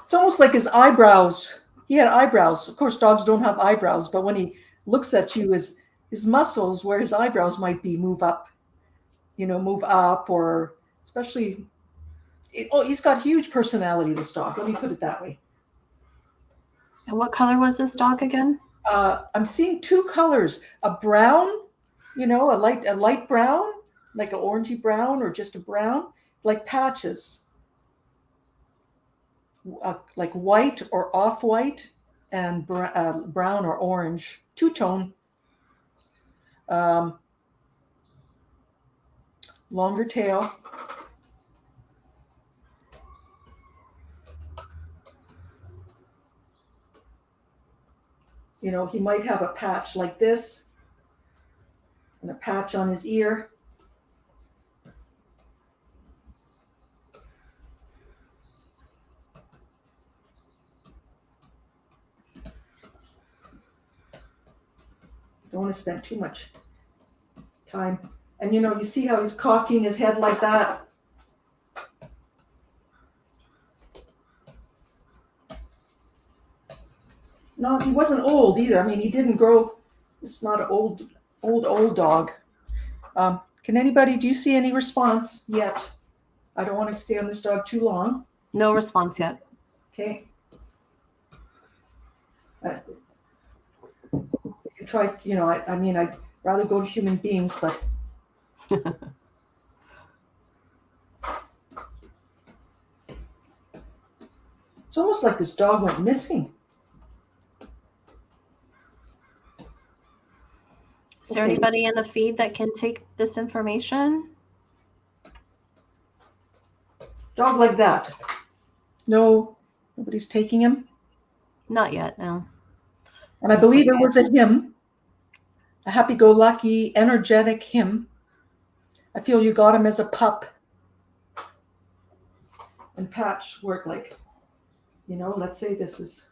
Speaker 2: it's almost like his eyebrows. He had eyebrows. Of course, dogs don't have eyebrows, but when he looks at you, his muscles where his eyebrows might be move up, or especially, he's got huge personality, this dog. Let me put it that way.
Speaker 1: And what color was this dog again?
Speaker 2: I'm seeing two colors, a brown, a light brown, like an orangey brown, or just a brown, like patches, like white or off-white, and brown or orange, two-tone. Longer tail. He might have a patch like this, and a patch on his ear. Don't want to spend too much time. And you see how he's cocking his head like that? No, he wasn't old either. I mean, he didn't grow. It's not an old dog. Do you see any response yet? I don't want to stay on this dog too long.
Speaker 1: No response yet.
Speaker 2: Okay. Try, I'd rather go to human beings, but it's almost like this dog went missing.
Speaker 1: Is there anybody in the feed that can take this information?
Speaker 2: Dog like that. No, nobody's taking him.
Speaker 1: Not yet, no.
Speaker 2: And I believe it was a him, a happy-go-lucky, energetic him. I feel you got him as a pup. And patchwork, like, let's say this is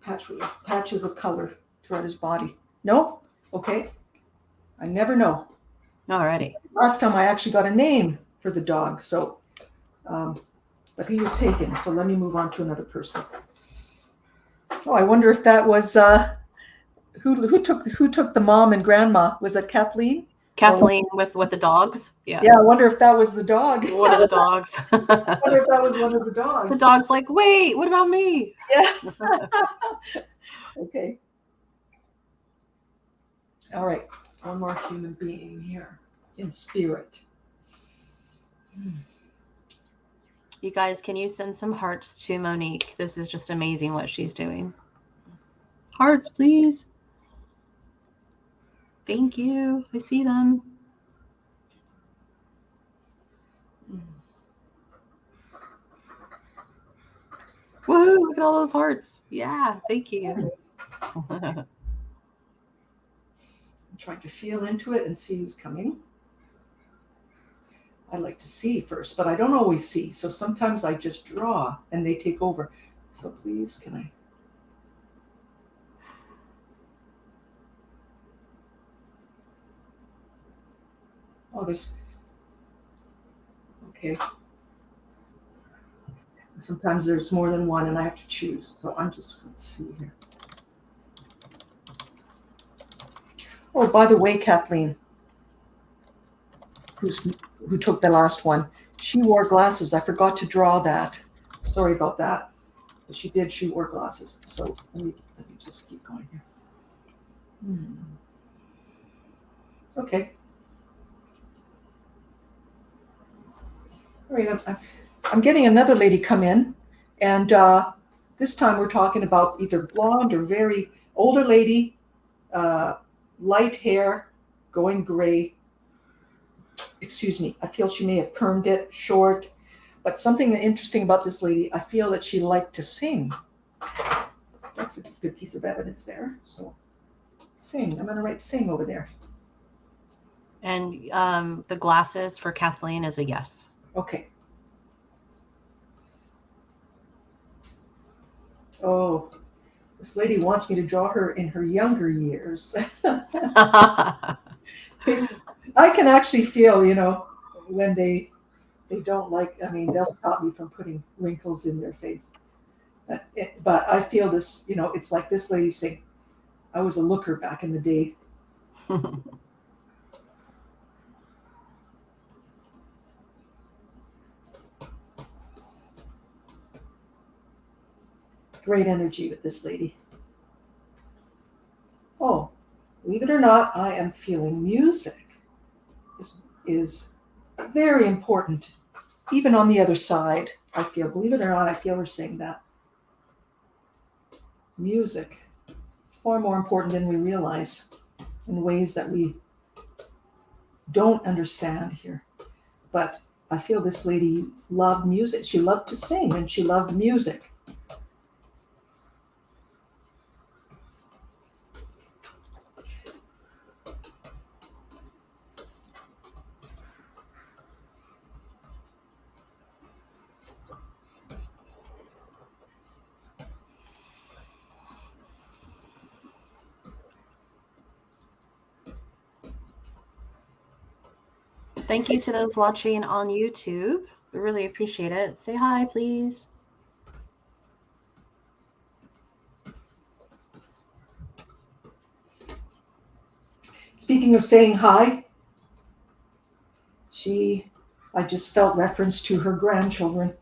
Speaker 2: patches of color throughout his body. No? Okay. I never know.
Speaker 1: Alrighty.
Speaker 2: Last time I actually got a name for the dog, so, but he was taken. So let me move on to another person. Oh, I wonder if that was who took the mom and grandma? Was it Kathleen?
Speaker 1: Kathleen with the dogs. Yeah.
Speaker 2: Yeah, I wonder if that was the dog.
Speaker 1: One of the dogs.
Speaker 2: I wonder if that was one of the dogs.
Speaker 1: The dog's like, wait, what about me?
Speaker 2: Yeah. Okay. All right. One more human being here in spirit.
Speaker 1: You guys, can you send some hearts to Monique? This is just amazing what she's doing. Hearts, please. Thank you. I see them. Woohoo, look at all those hearts. Yeah, thank you.
Speaker 2: I'm trying to feel into it and see who's coming. I like to see first, but I don't always see. So sometimes I just draw and they take over. So please, can I? Oh, there's, okay. Sometimes there's more than one and I have to choose. So let's see here. Oh, by the way, Kathleen, who took the last one, she wore glasses. I forgot to draw that. Sorry about that. But she wore glasses. So let me just keep going here. Okay. All right, I'm getting another lady come in, and this time we're talking about either blonde or very older lady, light hair, going gray. Excuse me, I feel she may have permed it short, but something interesting about this lady, I feel that she liked to sing. That's a good piece of evidence there. So sing, I'm going to write sing over there.
Speaker 1: And the glasses for Kathleen is a yes.
Speaker 2: Okay. Oh, this lady wants me to draw her in her younger years. I can actually feel, when they don't like, they'll stop me from putting wrinkles in their face. But I feel this, it's like this lady saying, I was a looker back in the day. Great energy with this lady. Oh, believe it or not, I am feeling music is very important. Even on the other side, I feel, believe it or not, I feel her saying that. Music is far more important than we realize in ways that we don't understand here. But I feel this lady loved music. She loved to sing and she loved music.
Speaker 1: Thank you to those watching on YouTube. We really appreciate it. Say hi, please.
Speaker 2: Speaking of saying hi, I just felt reference to her grandchildren.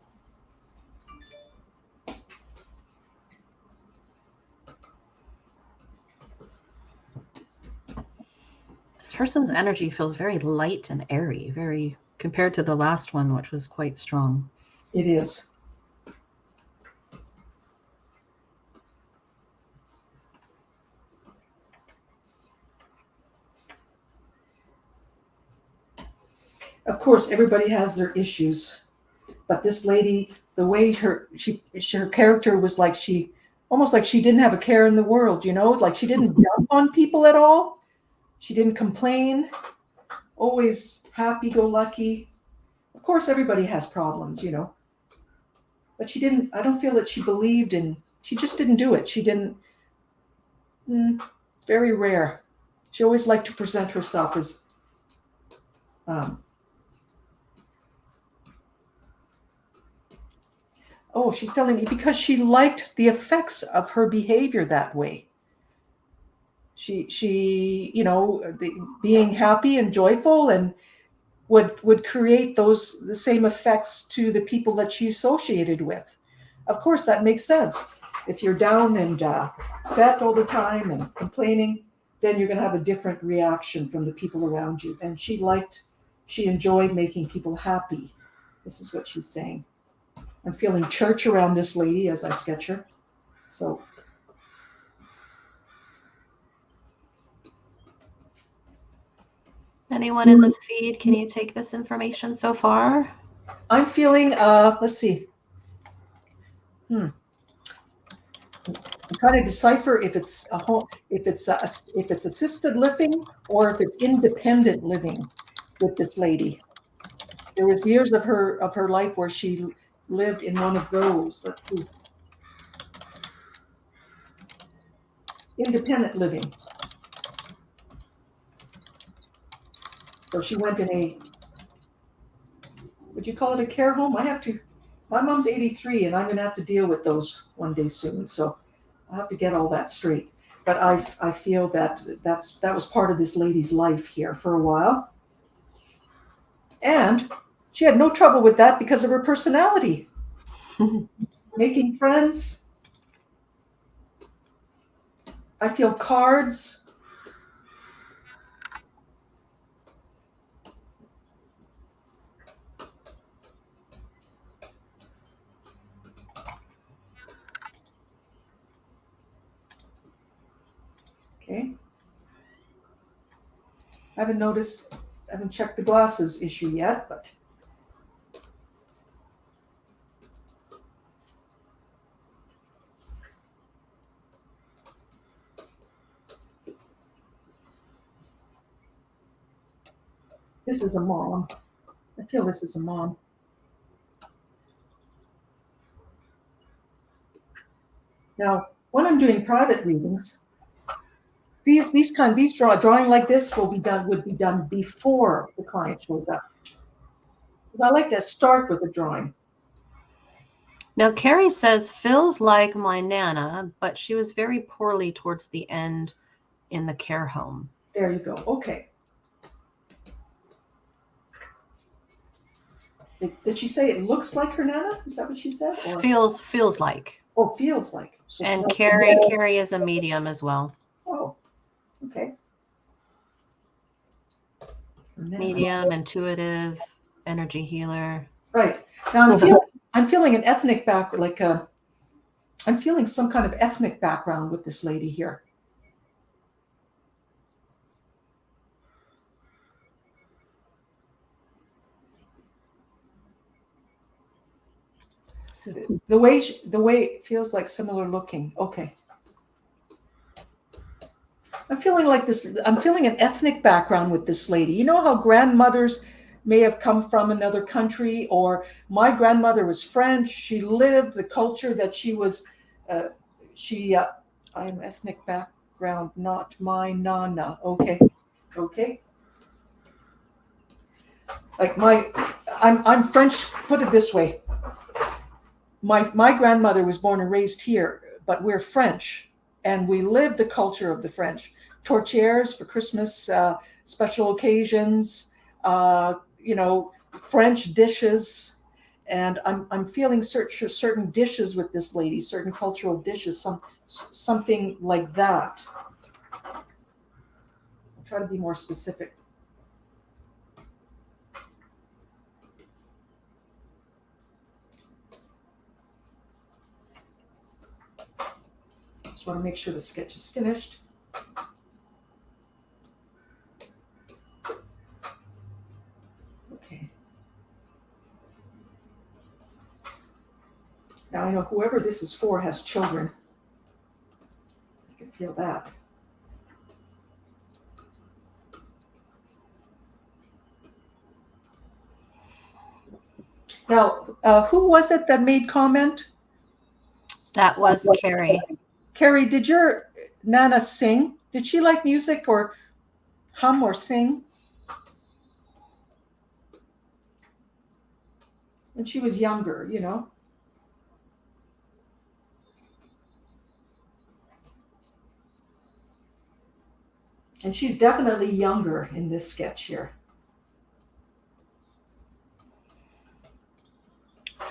Speaker 1: This person's energy feels very light and airy, very compared to the last one, which was quite strong.
Speaker 2: It is. Of course, everybody has their issues, But this lady, the way her character was like almost like she didn't have a care in the world, like she didn't dump on people at all. She didn't complain, always happy-go-lucky. Of course, everybody has problems, but she didn't, I don't feel that she believed in, she just didn't do it. She didn't, very rare. She always liked to present herself as, she's telling me because she liked the effects of her behavior that way. She being happy and joyful and would create the same effects to the people that she associated with. Of course, that makes sense. If you're down and sad all the time and complaining, then you're going to have a different reaction from the people around you. And she enjoyed making people happy. This is what she's saying. I'm feeling church around this lady as I sketch her. So
Speaker 1: anyone in the feed, can you take this information so far?
Speaker 2: I'm feeling, let's see. I'm trying to decipher if it's a home, if it's assisted living or if it's independent living with this lady. There was years of her life where she lived in one of those. Let's see. Independent living. So she went in would you call it a care home? My mom's 83 and I'm going to have to deal with those one day soon. So I'll have to get all that straight. But I feel that was part of this lady's life here for a while. And she had no trouble with that because of her personality. Making friends. I feel cards. Okay. I haven't checked the glasses issue yet, but this is a mom. I feel this is a mom. Now, when I'm doing private readings, drawing like this would be done before the client shows up. Because I like to start with the drawing.
Speaker 1: Now, Carrie says, feels like my Nana, but she was very poorly towards the end in the care home.
Speaker 2: There you go. Okay. Did she say it looks like her Nana? Is that what she said? Or?
Speaker 1: Feels like.
Speaker 2: Oh, feels like.
Speaker 1: So and Carrie is a medium as well.
Speaker 2: Oh, okay.
Speaker 1: Medium, intuitive, energy healer.
Speaker 2: Right. Now I'm feeling an ethnic background, I'm feeling some kind of ethnic background with this lady here. So the way it feels like similar looking. Okay. I'm feeling an ethnic background with this lady. You know how grandmothers may have come from another country, or my grandmother was French. She lived the culture that she was, I'm ethnic background, not my Nana. Okay. Like I'm French, put it this way. My grandmother was born and raised here, but we're French and we live the culture of the French. Tortières for Christmas, special occasions, French dishes. And I'm feeling certain dishes with this lady, certain cultural dishes, something like that. I'll try to be more specific. Just want to make sure the sketch is finished. Okay. Now I know whoever this is for has children. I can feel that. Now, who was it that made comment?
Speaker 1: That was Carrie.
Speaker 2: Carrie, did your Nana sing? Did she like music or hum or sing? When she was younger, you know? And she's definitely younger in this sketch here.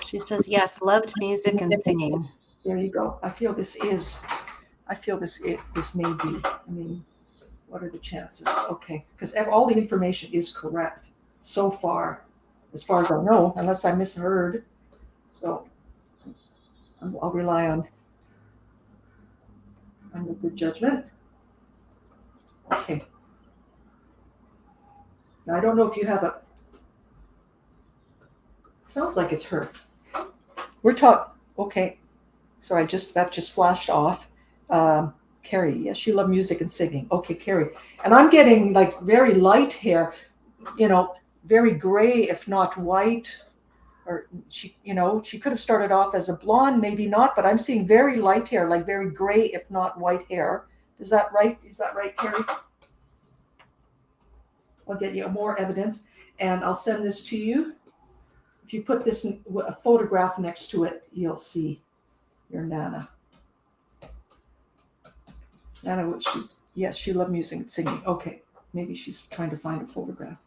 Speaker 1: She says, yes, loved music and singing.
Speaker 2: There you go. I feel this may be. I mean, what are the chances? Okay, because all the information is correct so far, as I know, unless I misheard. So I'll rely on the good judgment. Okay. Now, I don't know if you have it sounds like it's her. We're taught. Okay. Sorry, that just flashed off. Carrie, yes, she loved music and singing. Okay, Carrie. And I'm getting like very light hair, very gray, if not white. Or she could have started off as a blonde, maybe not, but I'm seeing very light hair, like very gray, if not white hair. Is that right? Is that right, Carrie? I'll get you more evidence and I'll send this to you. If you put this in a photograph next to it, you'll see your Nana. Nana, she loved music and singing. Okay, maybe she's trying to find a photograph.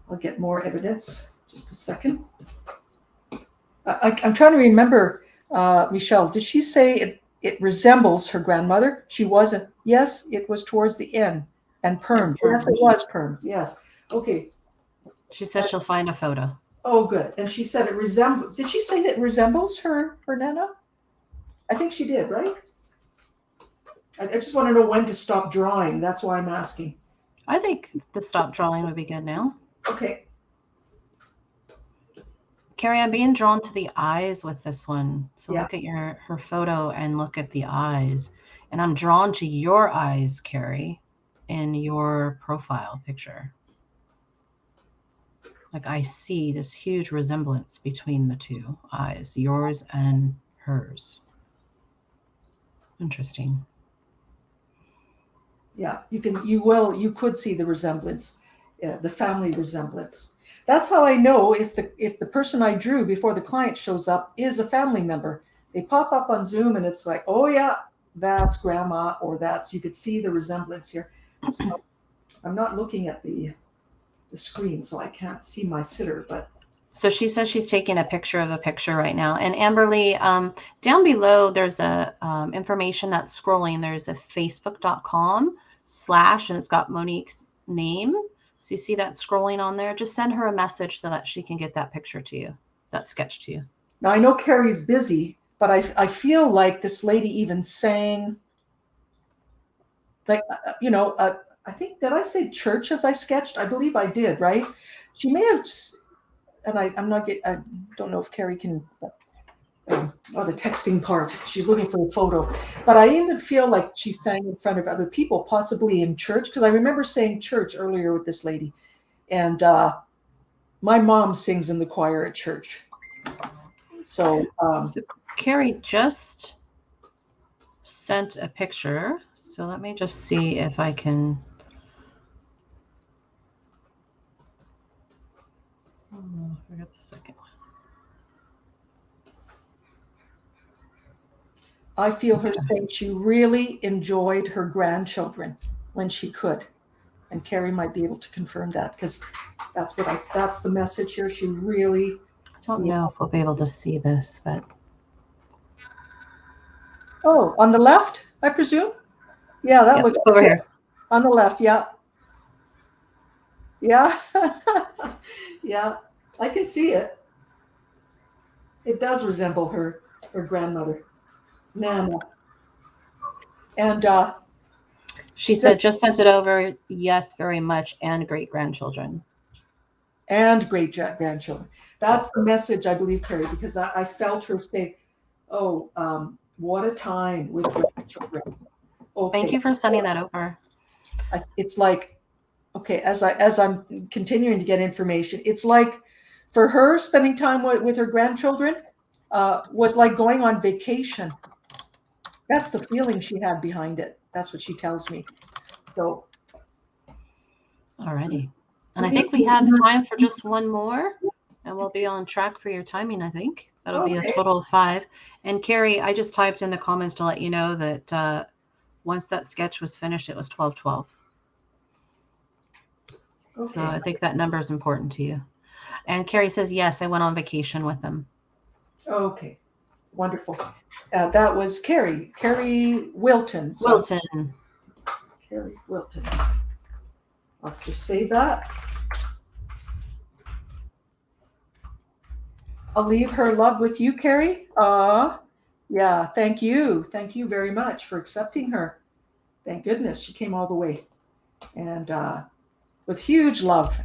Speaker 2: I'll get more evidence. Just a second. I'm trying to remember, Michelle, did she say it resembles her grandmother? She wasn't. Yes, it was towards the end. And permed. Yes, it was permed. Yes. Okay.
Speaker 1: She said she'll find a photo.
Speaker 2: Oh, good. And she said it resembles. Did she say it resembles her Nana? I think she did, right? I just want to know when to stop drawing. That's why I'm asking.
Speaker 1: I think the stop drawing would be good now.
Speaker 2: Okay.
Speaker 1: Carrie, I'm being drawn to the eyes with this one. So
Speaker 2: Yeah.
Speaker 1: Look at her photo and look at the eyes. And I'm drawn to your eyes, Carrie, in your profile picture. Like I see this huge resemblance between the two eyes, yours and hers. Interesting.
Speaker 2: Yeah, you could see the resemblance, the family resemblance. That's how I know if the person I drew before the client shows up is a family member. They pop up on Zoom and it's like, oh yeah, that's grandma, or you could see the resemblance here. So I'm not looking at the screen, so I can't see my sitter, but.
Speaker 1: So she says she's taking a picture of a picture right now. And Amberly, down below, there's a information that's scrolling. There's a facebook.com/ and it's got Monique's name. So you see that scrolling on there? Just send her a message so that she can get that picture to you, that sketch to you.
Speaker 2: Now I know Carrie's busy, but I feel like this lady even sang, like, I think, did I say church as I sketched? I believe I did, right? She may have, and I don't know if Carrie can, the texting part. She's looking for a photo. But I even feel like she sang in front of other people, possibly in church, because I remember saying church earlier with this lady. And my mom sings in the choir at church. So
Speaker 1: Carrie just sent a picture. So let me just see if I can. Oh, I forgot the second one.
Speaker 2: I feel her saying she really enjoyed her grandchildren when she could. And Carrie might be able to confirm that, because that's the message here. She really.
Speaker 1: I don't know if we'll be able to see this, but.
Speaker 2: Oh, on the left, I presume? Yeah, that looks
Speaker 1: over here.
Speaker 2: On the left, yeah. Yeah. Yeah, I can see it. It does resemble her grandmother, Nana. And
Speaker 1: she said, just sent it over. Yes, very much. And great grandchildren.
Speaker 2: and great grandchildren. That's the message, I believe, Carrie, because I felt her say, "Oh, what a time with grandchildren."
Speaker 1: Thank
Speaker 2: Okay,
Speaker 1: you for sending that over.
Speaker 2: it's like, okay, as I'm continuing to get information, it's like for her spending time with her grandchildren was like going on vacation. That's the feeling she had behind it. That's what she tells me. So,
Speaker 1: Alrighty. And I think we have time for just one more, and we'll be on track for your timing, I think. That'll be a
Speaker 2: okay.
Speaker 1: total of 5. And Carrie, I just typed in the comments to let you know that once that sketch was finished, it was 12:12.
Speaker 2: Okay.
Speaker 1: So I think that number is important to you. And Carrie says, yes, I went on vacation with them.
Speaker 2: Okay. Wonderful. That was Carrie Wilton. So,
Speaker 1: Wilton.
Speaker 2: Carrie Wilton. Let's just save that. I'll leave her love with you, Carrie. Yeah, thank you. Thank you very much for accepting her. Thank goodness she came all the way. And with huge love,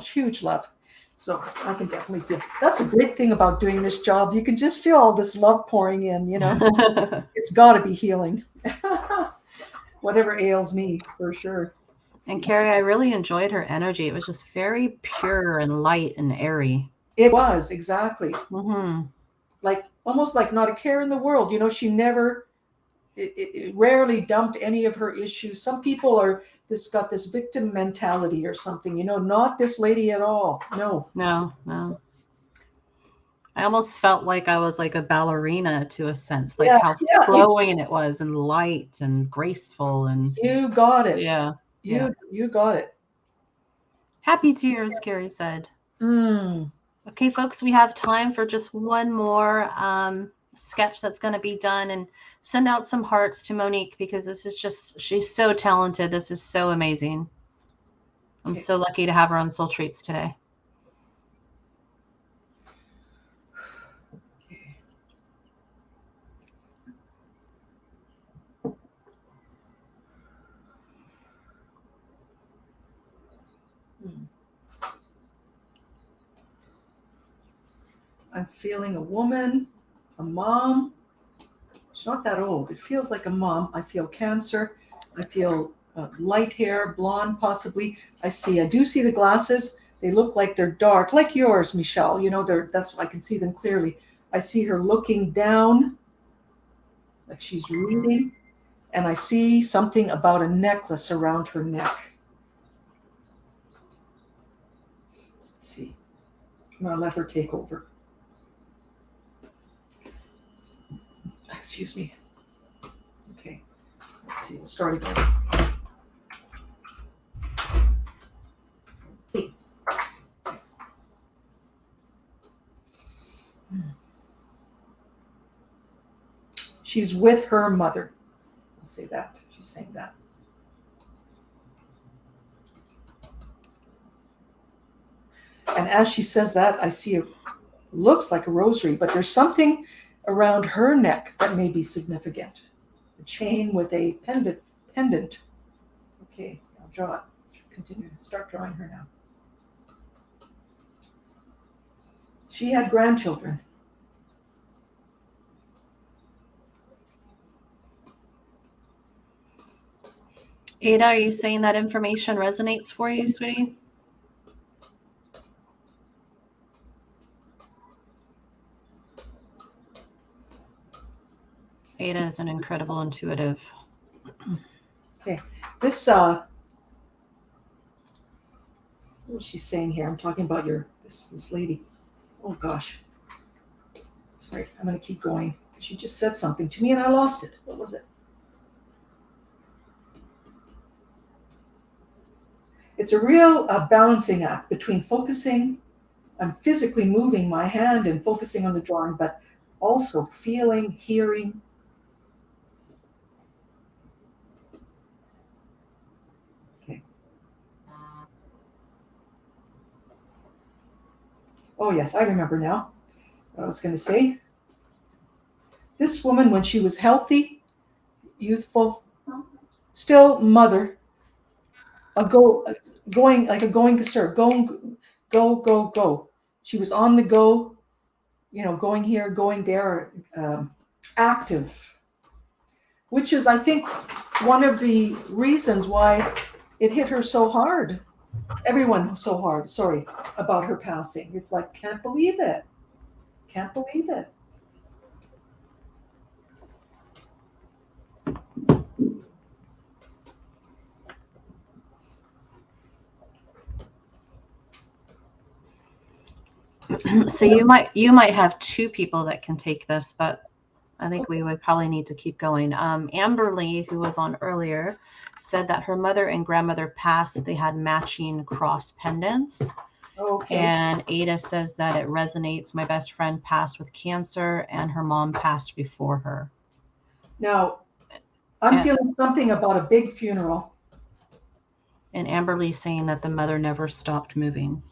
Speaker 2: huge love. So I can definitely feel that's a great thing about doing this job. You can just feel all this love pouring in, It's got to be healing. Whatever ails me, for sure.
Speaker 1: And Carrie, I really enjoyed her energy. It was just very pure and light and airy.
Speaker 2: It was, exactly.
Speaker 1: Mm-hmm.
Speaker 2: Like almost like not a care in the world. She never, it rarely dumped any of her issues. Some people got this victim mentality or something, not this lady at all. No.
Speaker 1: No. I almost felt like I was like a ballerina to a sense, like
Speaker 2: Yeah,
Speaker 1: how flowing it was and light and graceful. And
Speaker 2: you got it.
Speaker 1: Yeah.
Speaker 2: You got it.
Speaker 1: Happy tears, Carrie said.
Speaker 2: Mm.
Speaker 1: Okay, folks, we have time for just one more sketch that's going to be done, and send out some hearts to Monique, because she's so talented. This is so amazing. I'm so lucky to have her on Soul Treats today.
Speaker 2: I'm feeling a woman, a mom. She's not that old. It feels like a mom. I feel cancer. I feel light hair, blonde possibly. I do see the glasses. They look like they're dark, like yours, Michelle. That's I can see them clearly. I see her looking down, like she's reading, and I see something about a necklace around her neck. Let's see. I'm gonna let her take over. Excuse me. Okay, let's see, we'll start again. She's with her mother. Let's say that. She's saying that. And as she says that, I see looks like a rosary, but there's something around her neck that may be significant. A chain with a pendant. Okay, I'll draw it. Continue. Start drawing her now. She had grandchildren.
Speaker 1: Ada, are you saying that information resonates for you, sweetie? Ada is an incredible intuitive.
Speaker 2: Okay, this what was she saying here? I'm talking about this lady. Oh gosh. Sorry, I'm gonna keep going. She just said something to me and I lost it. What was it? It's a real balancing act between focusing. I'm physically moving my hand and focusing on the drawing, but also feeling, hearing. Okay. Oh yes, I remember now what I was going to say. This woman, when she was healthy, youthful, still mother, going concern, go, go, go. She was on the go, going here, going there, active, which is, I think, one of the reasons why it hit her so hard. Everyone so hard, sorry, about her passing. It's like, can't believe it. Can't believe it.
Speaker 1: So you might have two people that can take this, but I think we would probably need to keep going. Amberly, who was on earlier, said that her mother and grandmother passed. They had matching cross pendants.
Speaker 2: Okay.
Speaker 1: And Ada says that it resonates. My best friend passed with cancer, and her mom passed before her.
Speaker 2: Now, I'm feeling something about a big funeral.
Speaker 1: And Amberly saying that the mother never stopped moving.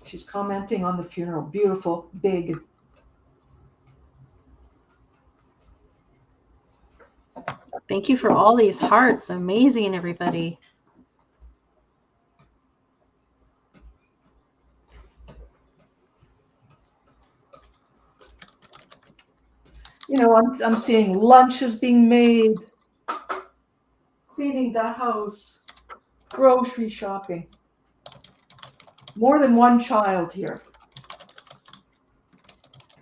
Speaker 2: She's commenting on the funeral. Beautiful, big.
Speaker 1: Thank you for all these hearts. Amazing, everybody.
Speaker 2: I'm seeing lunches being made, cleaning the house, grocery shopping. More than one child here.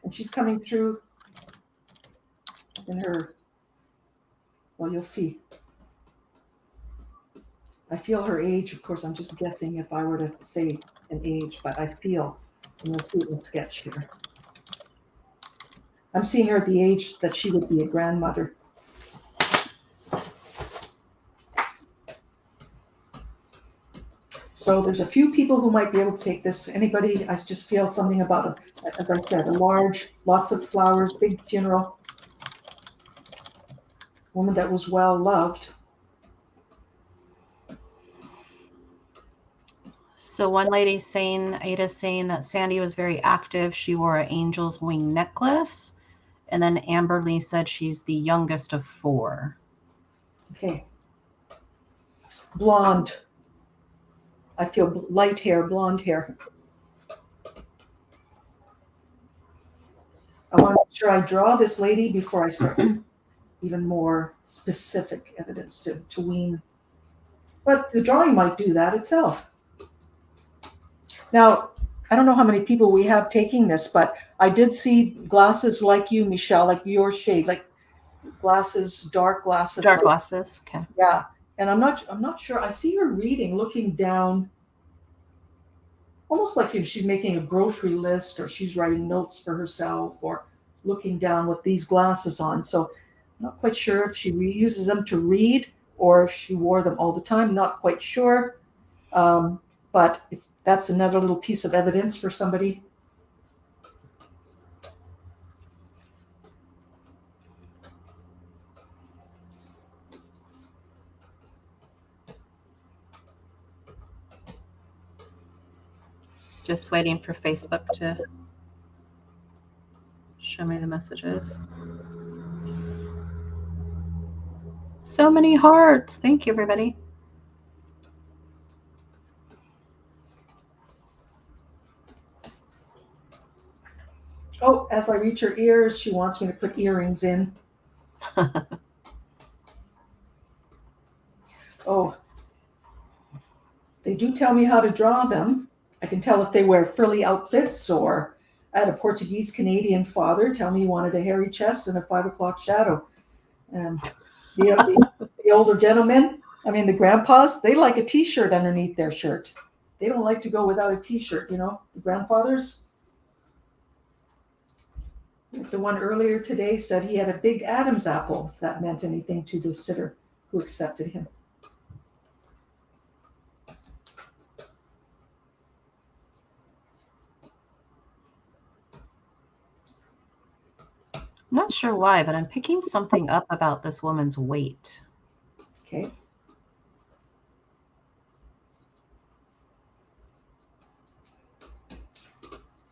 Speaker 2: And she's coming through in her, well, you'll see. I feel her age. Of course, I'm just guessing if I were to say an age, but I feel, and you'll see it in the sketch here. I'm seeing her at the age that she would be a grandmother. So there's a few people who might be able to take this. Anybody, I just feel something about it. As I said, a large, lots of flowers, big funeral. Woman that was well loved.
Speaker 1: So one lady saying, Ada's saying that Sandy was very active. She wore an angel's wing necklace. And then Amberly said she's the youngest of 4.
Speaker 2: Okay. Blonde. I feel light hair, blonde hair. I want to make sure I draw this lady before I start even more specific evidence to wean. But the drawing might do that itself. Now, I don't know how many people we have taking this, but I did see glasses like you, Michelle, like your shade, like glasses, dark glasses.
Speaker 1: Dark glasses, okay.
Speaker 2: Yeah, and I'm not sure. I see her reading, looking down, almost like if she's making a grocery list or she's writing notes for herself or looking down with these glasses on. So I'm not quite sure if she uses them to read or if she wore them all the time. Not quite sure. But if that's another little piece of evidence for somebody.
Speaker 1: Just waiting for Facebook to show me the messages. So many hearts. Thank you, everybody.
Speaker 2: Oh, as I reach her ears, she wants me to put earrings in. Oh, they do tell me how to draw them. I can tell if they wear frilly outfits, or I had a Portuguese Canadian father tell me he wanted a hairy chest and a 5 o'clock shadow. The older gentlemen, I mean the grandpas, they like a t-shirt underneath their shirt. They don't like to go without a t-shirt, the grandfathers. The one earlier today said he had a big Adam's apple, if that meant anything to the sitter who accepted him.
Speaker 1: I'm not sure why, but I'm picking something up about this woman's weight.
Speaker 2: Okay.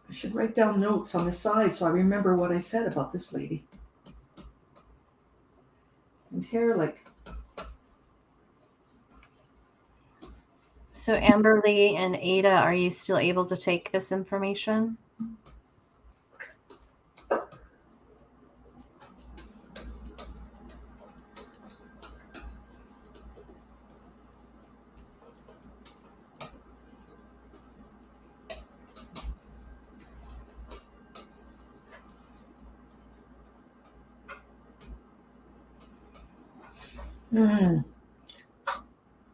Speaker 2: I should write down notes on the side so I remember what I said about this lady. And hair like
Speaker 1: So Amberly and Ada, are you still able to take this information?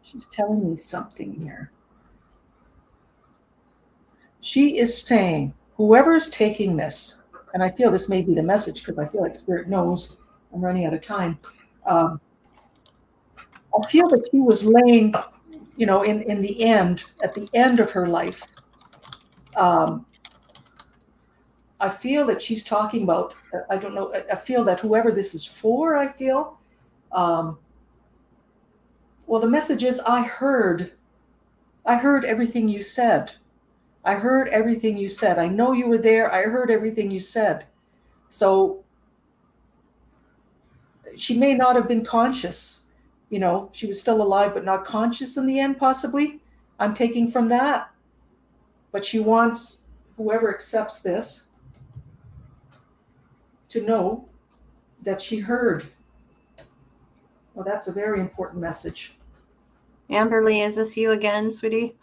Speaker 2: She's telling me something here. She is saying, whoever's taking this, and I feel this may be the message because I feel like Spirit knows I'm running out of time. I feel that she was laying, in the end, at the end of her life. I feel that she's talking about, I don't know, I feel that whoever this is for, well, the message is, I heard everything you said. I heard everything you said. I know you were there. I heard everything you said. So she may not have been conscious. She was still alive, but not conscious in the end, possibly. I'm taking from that. But she wants whoever accepts this to know that she heard. Well, that's a very important message.
Speaker 1: Amberly, is this you again, sweetie?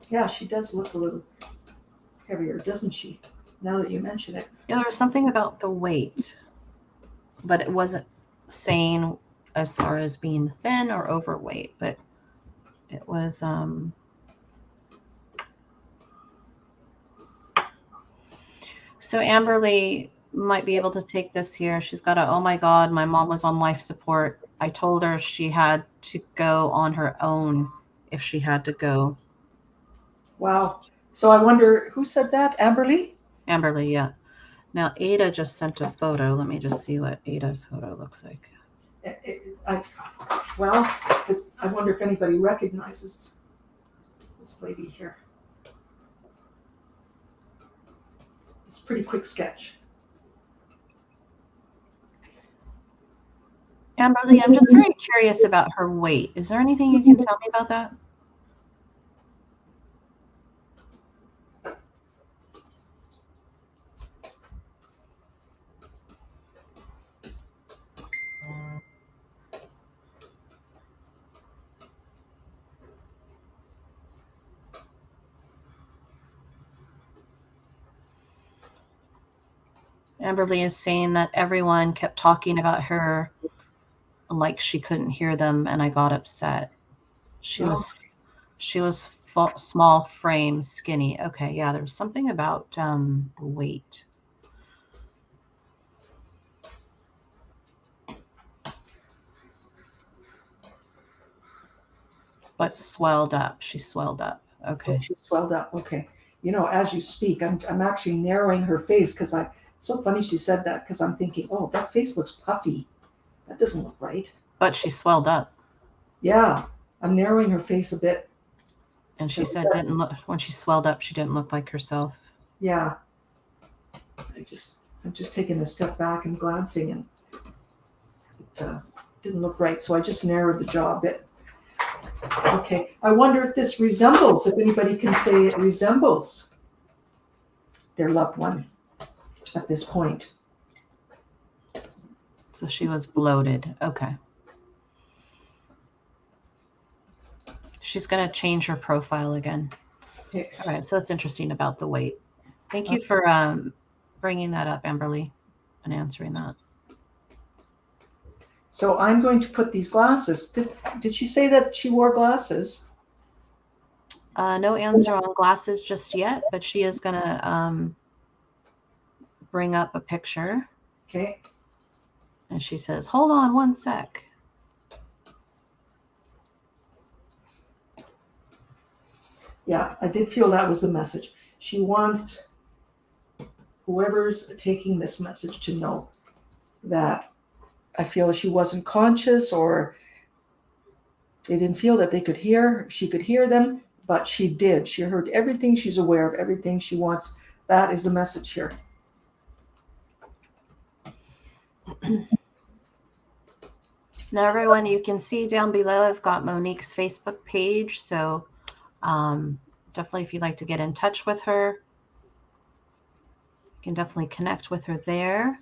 Speaker 2: Yeah, she does look a little heavier, doesn't she? Now that you mention it.
Speaker 1: Yeah, there was something about the weight, but it wasn't saying as far as being thin or overweight, but it was so Amberly might be able to take this here. She's got oh my God, my mom was on life support. I told her she had to go on her own if she had to go.
Speaker 2: Wow. So I wonder who said that? Amberly?
Speaker 1: Amberly, yeah. Now Ada just sent a photo. Let me just see what Ada's photo looks like.
Speaker 2: I wonder if anybody recognizes this lady here. It's a pretty quick sketch.
Speaker 1: Amberly, I'm just very curious about her weight. Is there anything you can tell me about that? Amberly is saying that everyone kept talking about her like she couldn't hear them, and I got upset. She was small frame, skinny. Okay, yeah, there was something about the weight. But swelled up. She swelled up. Okay.
Speaker 2: Oh, she swelled up. Okay. As you speak, I'm actually narrowing her face because so funny she said that because I'm thinking, oh, that face looks puffy. That doesn't look right.
Speaker 1: But she swelled up.
Speaker 2: Yeah, I'm narrowing her face a bit.
Speaker 1: And she said when she swelled up, she didn't look like herself.
Speaker 2: Yeah. I'm just taking a step back and glancing, and it didn't look right. So I just narrowed the jaw a bit. Okay. I wonder if this resembles, if anybody can say it resembles their loved one at this point.
Speaker 1: So she was bloated. Okay. She's going to change her profile again.
Speaker 2: Okay.
Speaker 1: All right. So that's interesting about the weight. Thank you for bringing that up, Amberly, and answering that.
Speaker 2: So I'm going to put these glasses. Did she say that she wore glasses?
Speaker 1: No answer on glasses just yet, but she is going to bring up a picture.
Speaker 2: Okay.
Speaker 1: And she says, hold on one sec.
Speaker 2: Yeah, I did feel that was the message. She wants whoever's taking this message to know that I feel that she wasn't conscious, or they didn't feel that she could hear them, but she did. She heard everything. She's aware of everything she wants. That is the message here.
Speaker 1: Now, everyone, you can see down below, I've got Monique's Facebook page. So definitely, if you'd like to get in touch with her, you can definitely connect with her there.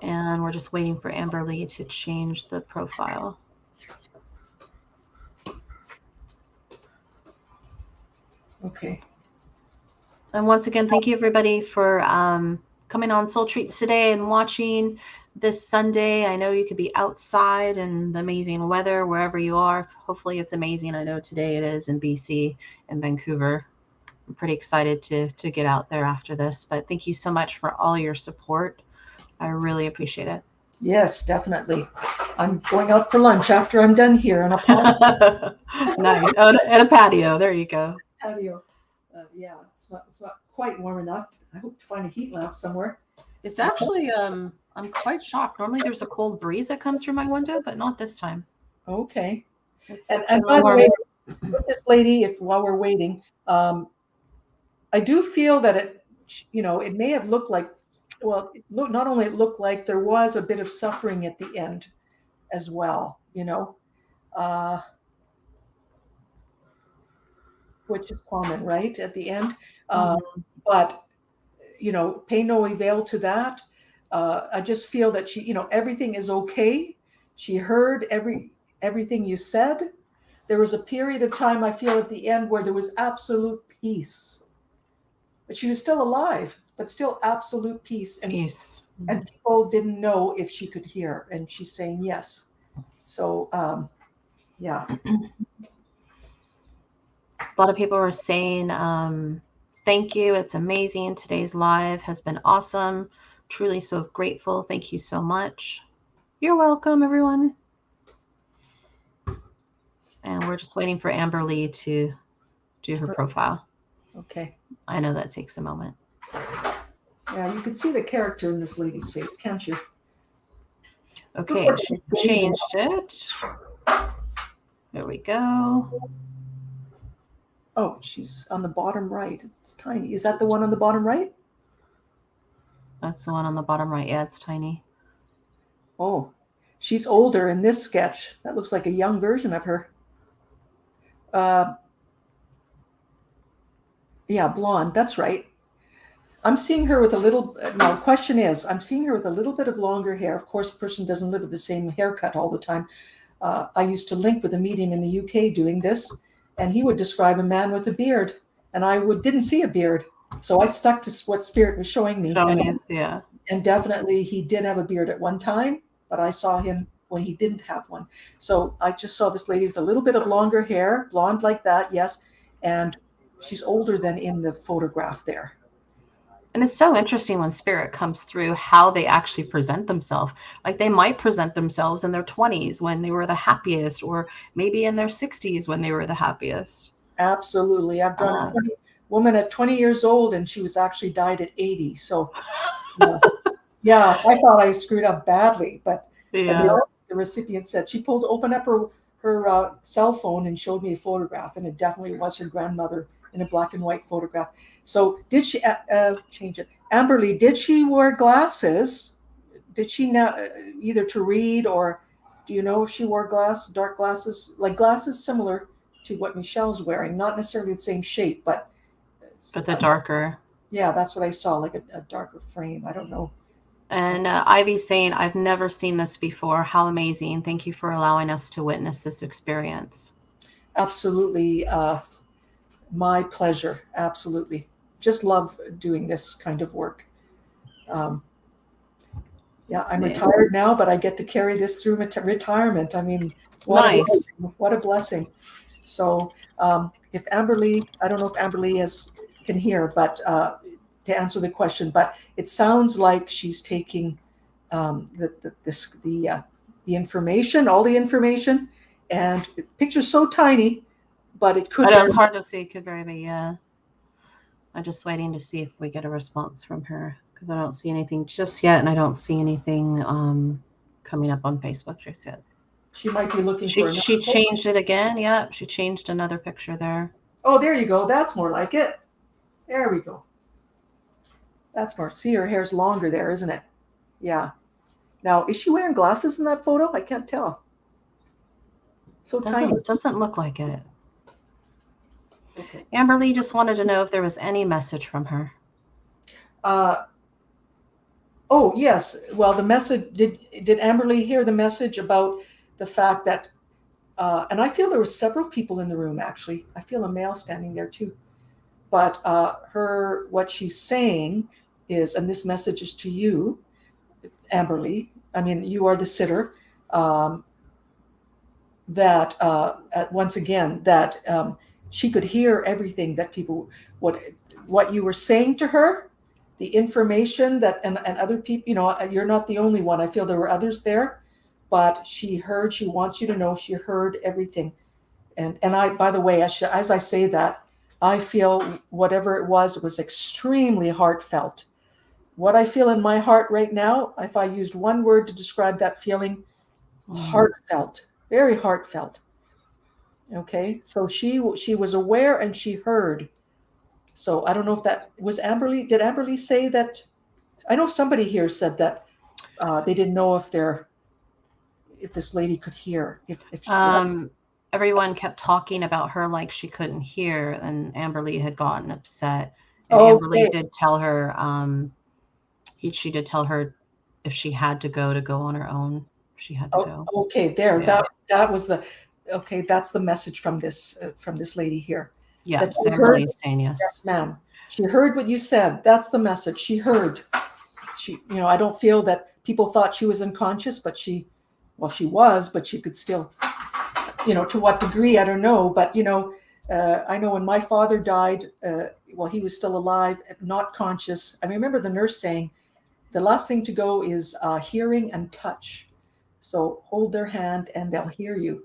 Speaker 1: And we're just waiting for Amberly to change the profile.
Speaker 2: Okay.
Speaker 1: And once again, thank you everybody for coming on Soul Treats today and watching this Sunday. I know you could be outside in the amazing weather wherever you are. Hopefully it's amazing. I know today it is in BC and Vancouver. I'm pretty excited to get out there after this. But thank you so much for all your support. I really appreciate it.
Speaker 2: Yes, definitely. I'm going out for lunch after I'm done here on a patio.
Speaker 1: Nice. Oh, and a patio. There you go.
Speaker 2: Patio. Yeah, it's not quite warm enough. I hope to find a heat lamp somewhere.
Speaker 1: It's actually I'm quite shocked. Normally there's a cold breeze that comes through my window, but not this time.
Speaker 2: Okay.
Speaker 1: It's
Speaker 2: and by the way, with this lady, while we're waiting, I do feel that it may have looked like, well, not only it looked like there was a bit of suffering at the end as well, which is common, right, at the end. But, pay no avail to that. I just feel that she, everything is okay. She heard everything you said. There was a period of time, I feel, at the end where there was absolute peace. But she was still alive, but still absolute peace. And people didn't know if she could hear, and she's saying yes. So, yeah.
Speaker 1: A lot of people were saying, thank you. It's amazing. Today's live has been awesome. Truly so grateful. Thank you so much. You're welcome, everyone. And we're just waiting for Amberly to do her profile.
Speaker 2: Okay.
Speaker 1: I know that takes a moment.
Speaker 2: Yeah, you can see the character in this lady's face, can't you?
Speaker 1: Okay, she's changed it. There we go.
Speaker 2: Oh, she's on the bottom right. It's tiny. Is that the one on the bottom right?
Speaker 1: That's the one on the bottom right. Yeah, it's tiny.
Speaker 2: Oh, she's older in this sketch. That looks like a young version of her. Yeah, blonde. That's right. I'm seeing her with a little. Now, the question is, I'm seeing her with a little bit of longer hair. Of course, a person doesn't live with the same haircut all the time. I used to link with a medium in the UK doing this, and he would describe a man with a beard, and I didn't see a beard, so I stuck to what Spirit was showing me.
Speaker 1: Yeah.
Speaker 2: And definitely, he did have a beard at one time, but I saw him when he didn't have one. So I just saw this lady with a little bit of longer hair, blonde like that, yes, and she's older than in the photograph there.
Speaker 1: And it's so interesting when Spirit comes through how they actually present themselves. Like they might present themselves in their 20s when they were the happiest, or maybe in their 60s when they were the happiest.
Speaker 2: Absolutely. I've drawn a woman at 20 years old, and she was actually died at 80. So, yeah, I thought I screwed up badly. But the recipient said she opened up her cell phone and showed me a photograph, and it definitely was her grandmother in a black and white photograph. So did she change it? Amberly, did she wear glasses? Did she now either to read, or do you know if she wore dark glasses, like glasses similar to what Michelle's wearing? Not necessarily the same shape, but
Speaker 1: the darker.
Speaker 2: Yeah, that's what I saw, like a darker frame. I don't know.
Speaker 1: And Ivy's saying, I've never seen this before. How amazing. Thank you for allowing us to witness this experience.
Speaker 2: Absolutely. My pleasure. Absolutely. Just love doing this kind of work. Yeah, I'm retired now, but I get to carry this through retirement. I mean, what a blessing. So if Amberly, I don't know if Amberly can hear, but to answer the question, but it sounds like she's taking the information, all the information, and the picture's so tiny, but it could.
Speaker 1: It's hard to see. It could very be, yeah. I'm just waiting to see if we get a response from her. because I don't see anything just yet, and I don't see anything coming up on Facebook just yet.
Speaker 2: She might be looking
Speaker 1: She
Speaker 2: for another photo.
Speaker 1: changed it again. Yep, she changed another picture there.
Speaker 2: Oh, there you go. That's more like it. There we go. That's more. See, her hair's longer there, isn't it? Yeah. Now, is she wearing glasses in that photo? I can't tell. So tiny.
Speaker 1: Doesn't look like it.
Speaker 2: Okay.
Speaker 1: Amberly just wanted to know if there was any message from her.
Speaker 2: Oh, yes. Well, the message, did Amberly hear the message about the fact that, and I feel there were several people in the room, actually. I feel a male standing there too. But what she's saying is, and this message is to you, Amberly, I mean, you are the sitter, that once again, that she could hear everything that people, what you were saying to her, the information that, and other people, you know, you're not the only one. I feel there were others there, but she heard, she wants you to know she heard everything. And I, by the way, as I say that, I feel whatever it was extremely heartfelt. What I feel in my heart right now, if I used one word to describe that feeling, heartfelt, very heartfelt. Okay, so she was aware and she heard. So I don't know if that was Amberly. Did Amberly say that? I know somebody here said that they didn't know if this lady could hear. If
Speaker 1: everyone kept talking about her like she couldn't hear, and Amberly had gotten upset. And
Speaker 2: okay.
Speaker 1: Amberly did tell her, she did tell her if she had to go on her own, she had to go.
Speaker 2: Okay, there.
Speaker 1: Yeah.
Speaker 2: That was the. Okay, that's the message from this lady here.
Speaker 1: Yeah, Amberly is saying yes.
Speaker 2: Yes, ma'am. She heard what you said. That's the message. She heard. She, you know, I don't feel that people thought she was unconscious, but she was, but she could still, you know, to what degree, I don't know. But, you know, I know when my father died, while he was still alive, not conscious, I remember the nurse saying, the last thing to go is hearing and touch. So hold their hand and they'll hear you.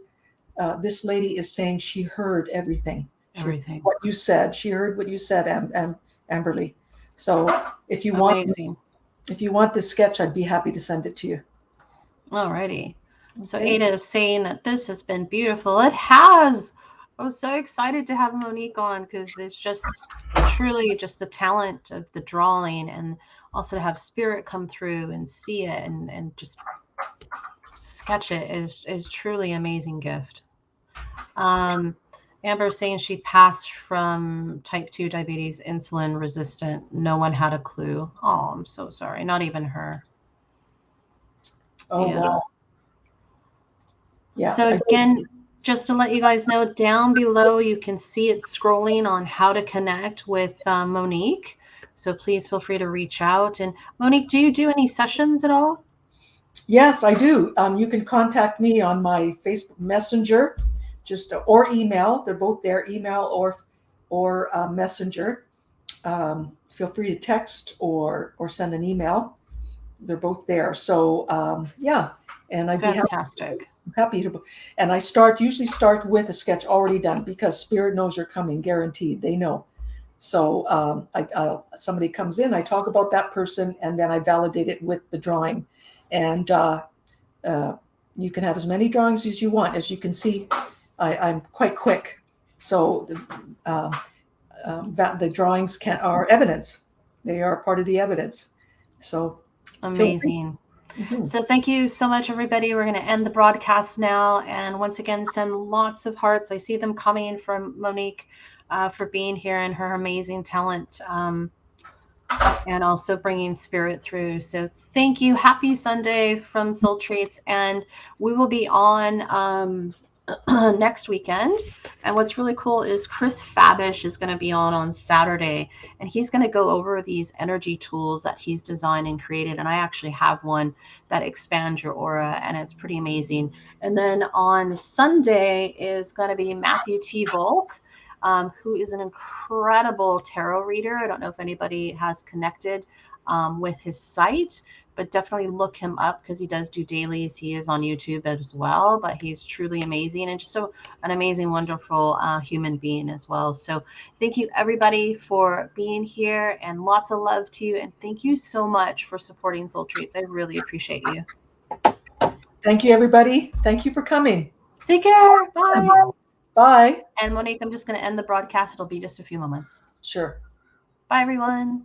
Speaker 2: This lady is saying she heard everything.
Speaker 1: Everything.
Speaker 2: What you said. She heard what you said, Amberly. So if you want this sketch, I'd be happy to send it to you.
Speaker 1: Alrighty. So Ada is saying that this has been beautiful. It has. I was so excited to have Monique on because it's just truly just the talent of the drawing, and also to have spirit come through and see it and just sketch it is truly amazing gift. Amber saying she passed from type 2 diabetes, insulin resistant. No one had a clue. Oh, I'm so sorry. Not even her.
Speaker 2: Oh, yeah. Wow.
Speaker 1: Yeah. So again, just to let you guys know, down below you can see it scrolling on how to connect with Monique. So please feel free to reach out. And Monique, do you do any sessions at all?
Speaker 2: Yes, I do. You can contact me on my Facebook Messenger, or email. They're both there, email or Messenger. Feel free to text or send an email. They're both there. So yeah, and I'd be happy to. And I usually start with a sketch already done because Spirit knows you're coming, guaranteed. They know. So somebody comes in, I talk about that person, and then I validate it with the drawing. And you can have as many drawings as you want. As you can see, I'm quite quick. So the drawings are evidence. They are part of the evidence. So
Speaker 1: amazing. Mm-hmm. So thank you so much, everybody. We're going to end the broadcast now. And once again, send lots of hearts. I see them coming from Monique for being here and her amazing talent. And also bringing spirit through. So thank you. Happy Sunday from Soul Treats. And we will be on next weekend. And what's really cool is Chris Fabish is going to be on Saturday. And he's going to go over these energy tools that he's designed and created. And I actually have one that expands your aura. And it's pretty amazing. And then on Sunday is going to be Matthew T. Volk. who is an incredible tarot reader. I don't know if anybody has connected with his site, but definitely look him up because he does do dailies. He is on YouTube as well, but he's truly amazing and just an amazing, wonderful human being as well. So thank you everybody for being here and lots of love to you. And thank you so much for supporting Soul Treats. I really appreciate you.
Speaker 2: Thank you, everybody. Thank you for coming.
Speaker 1: Take care. Bye.
Speaker 2: Bye.
Speaker 1: And Monique, I'm just going to end the broadcast. It'll be just a few moments.
Speaker 2: Sure.
Speaker 1: Bye, everyone.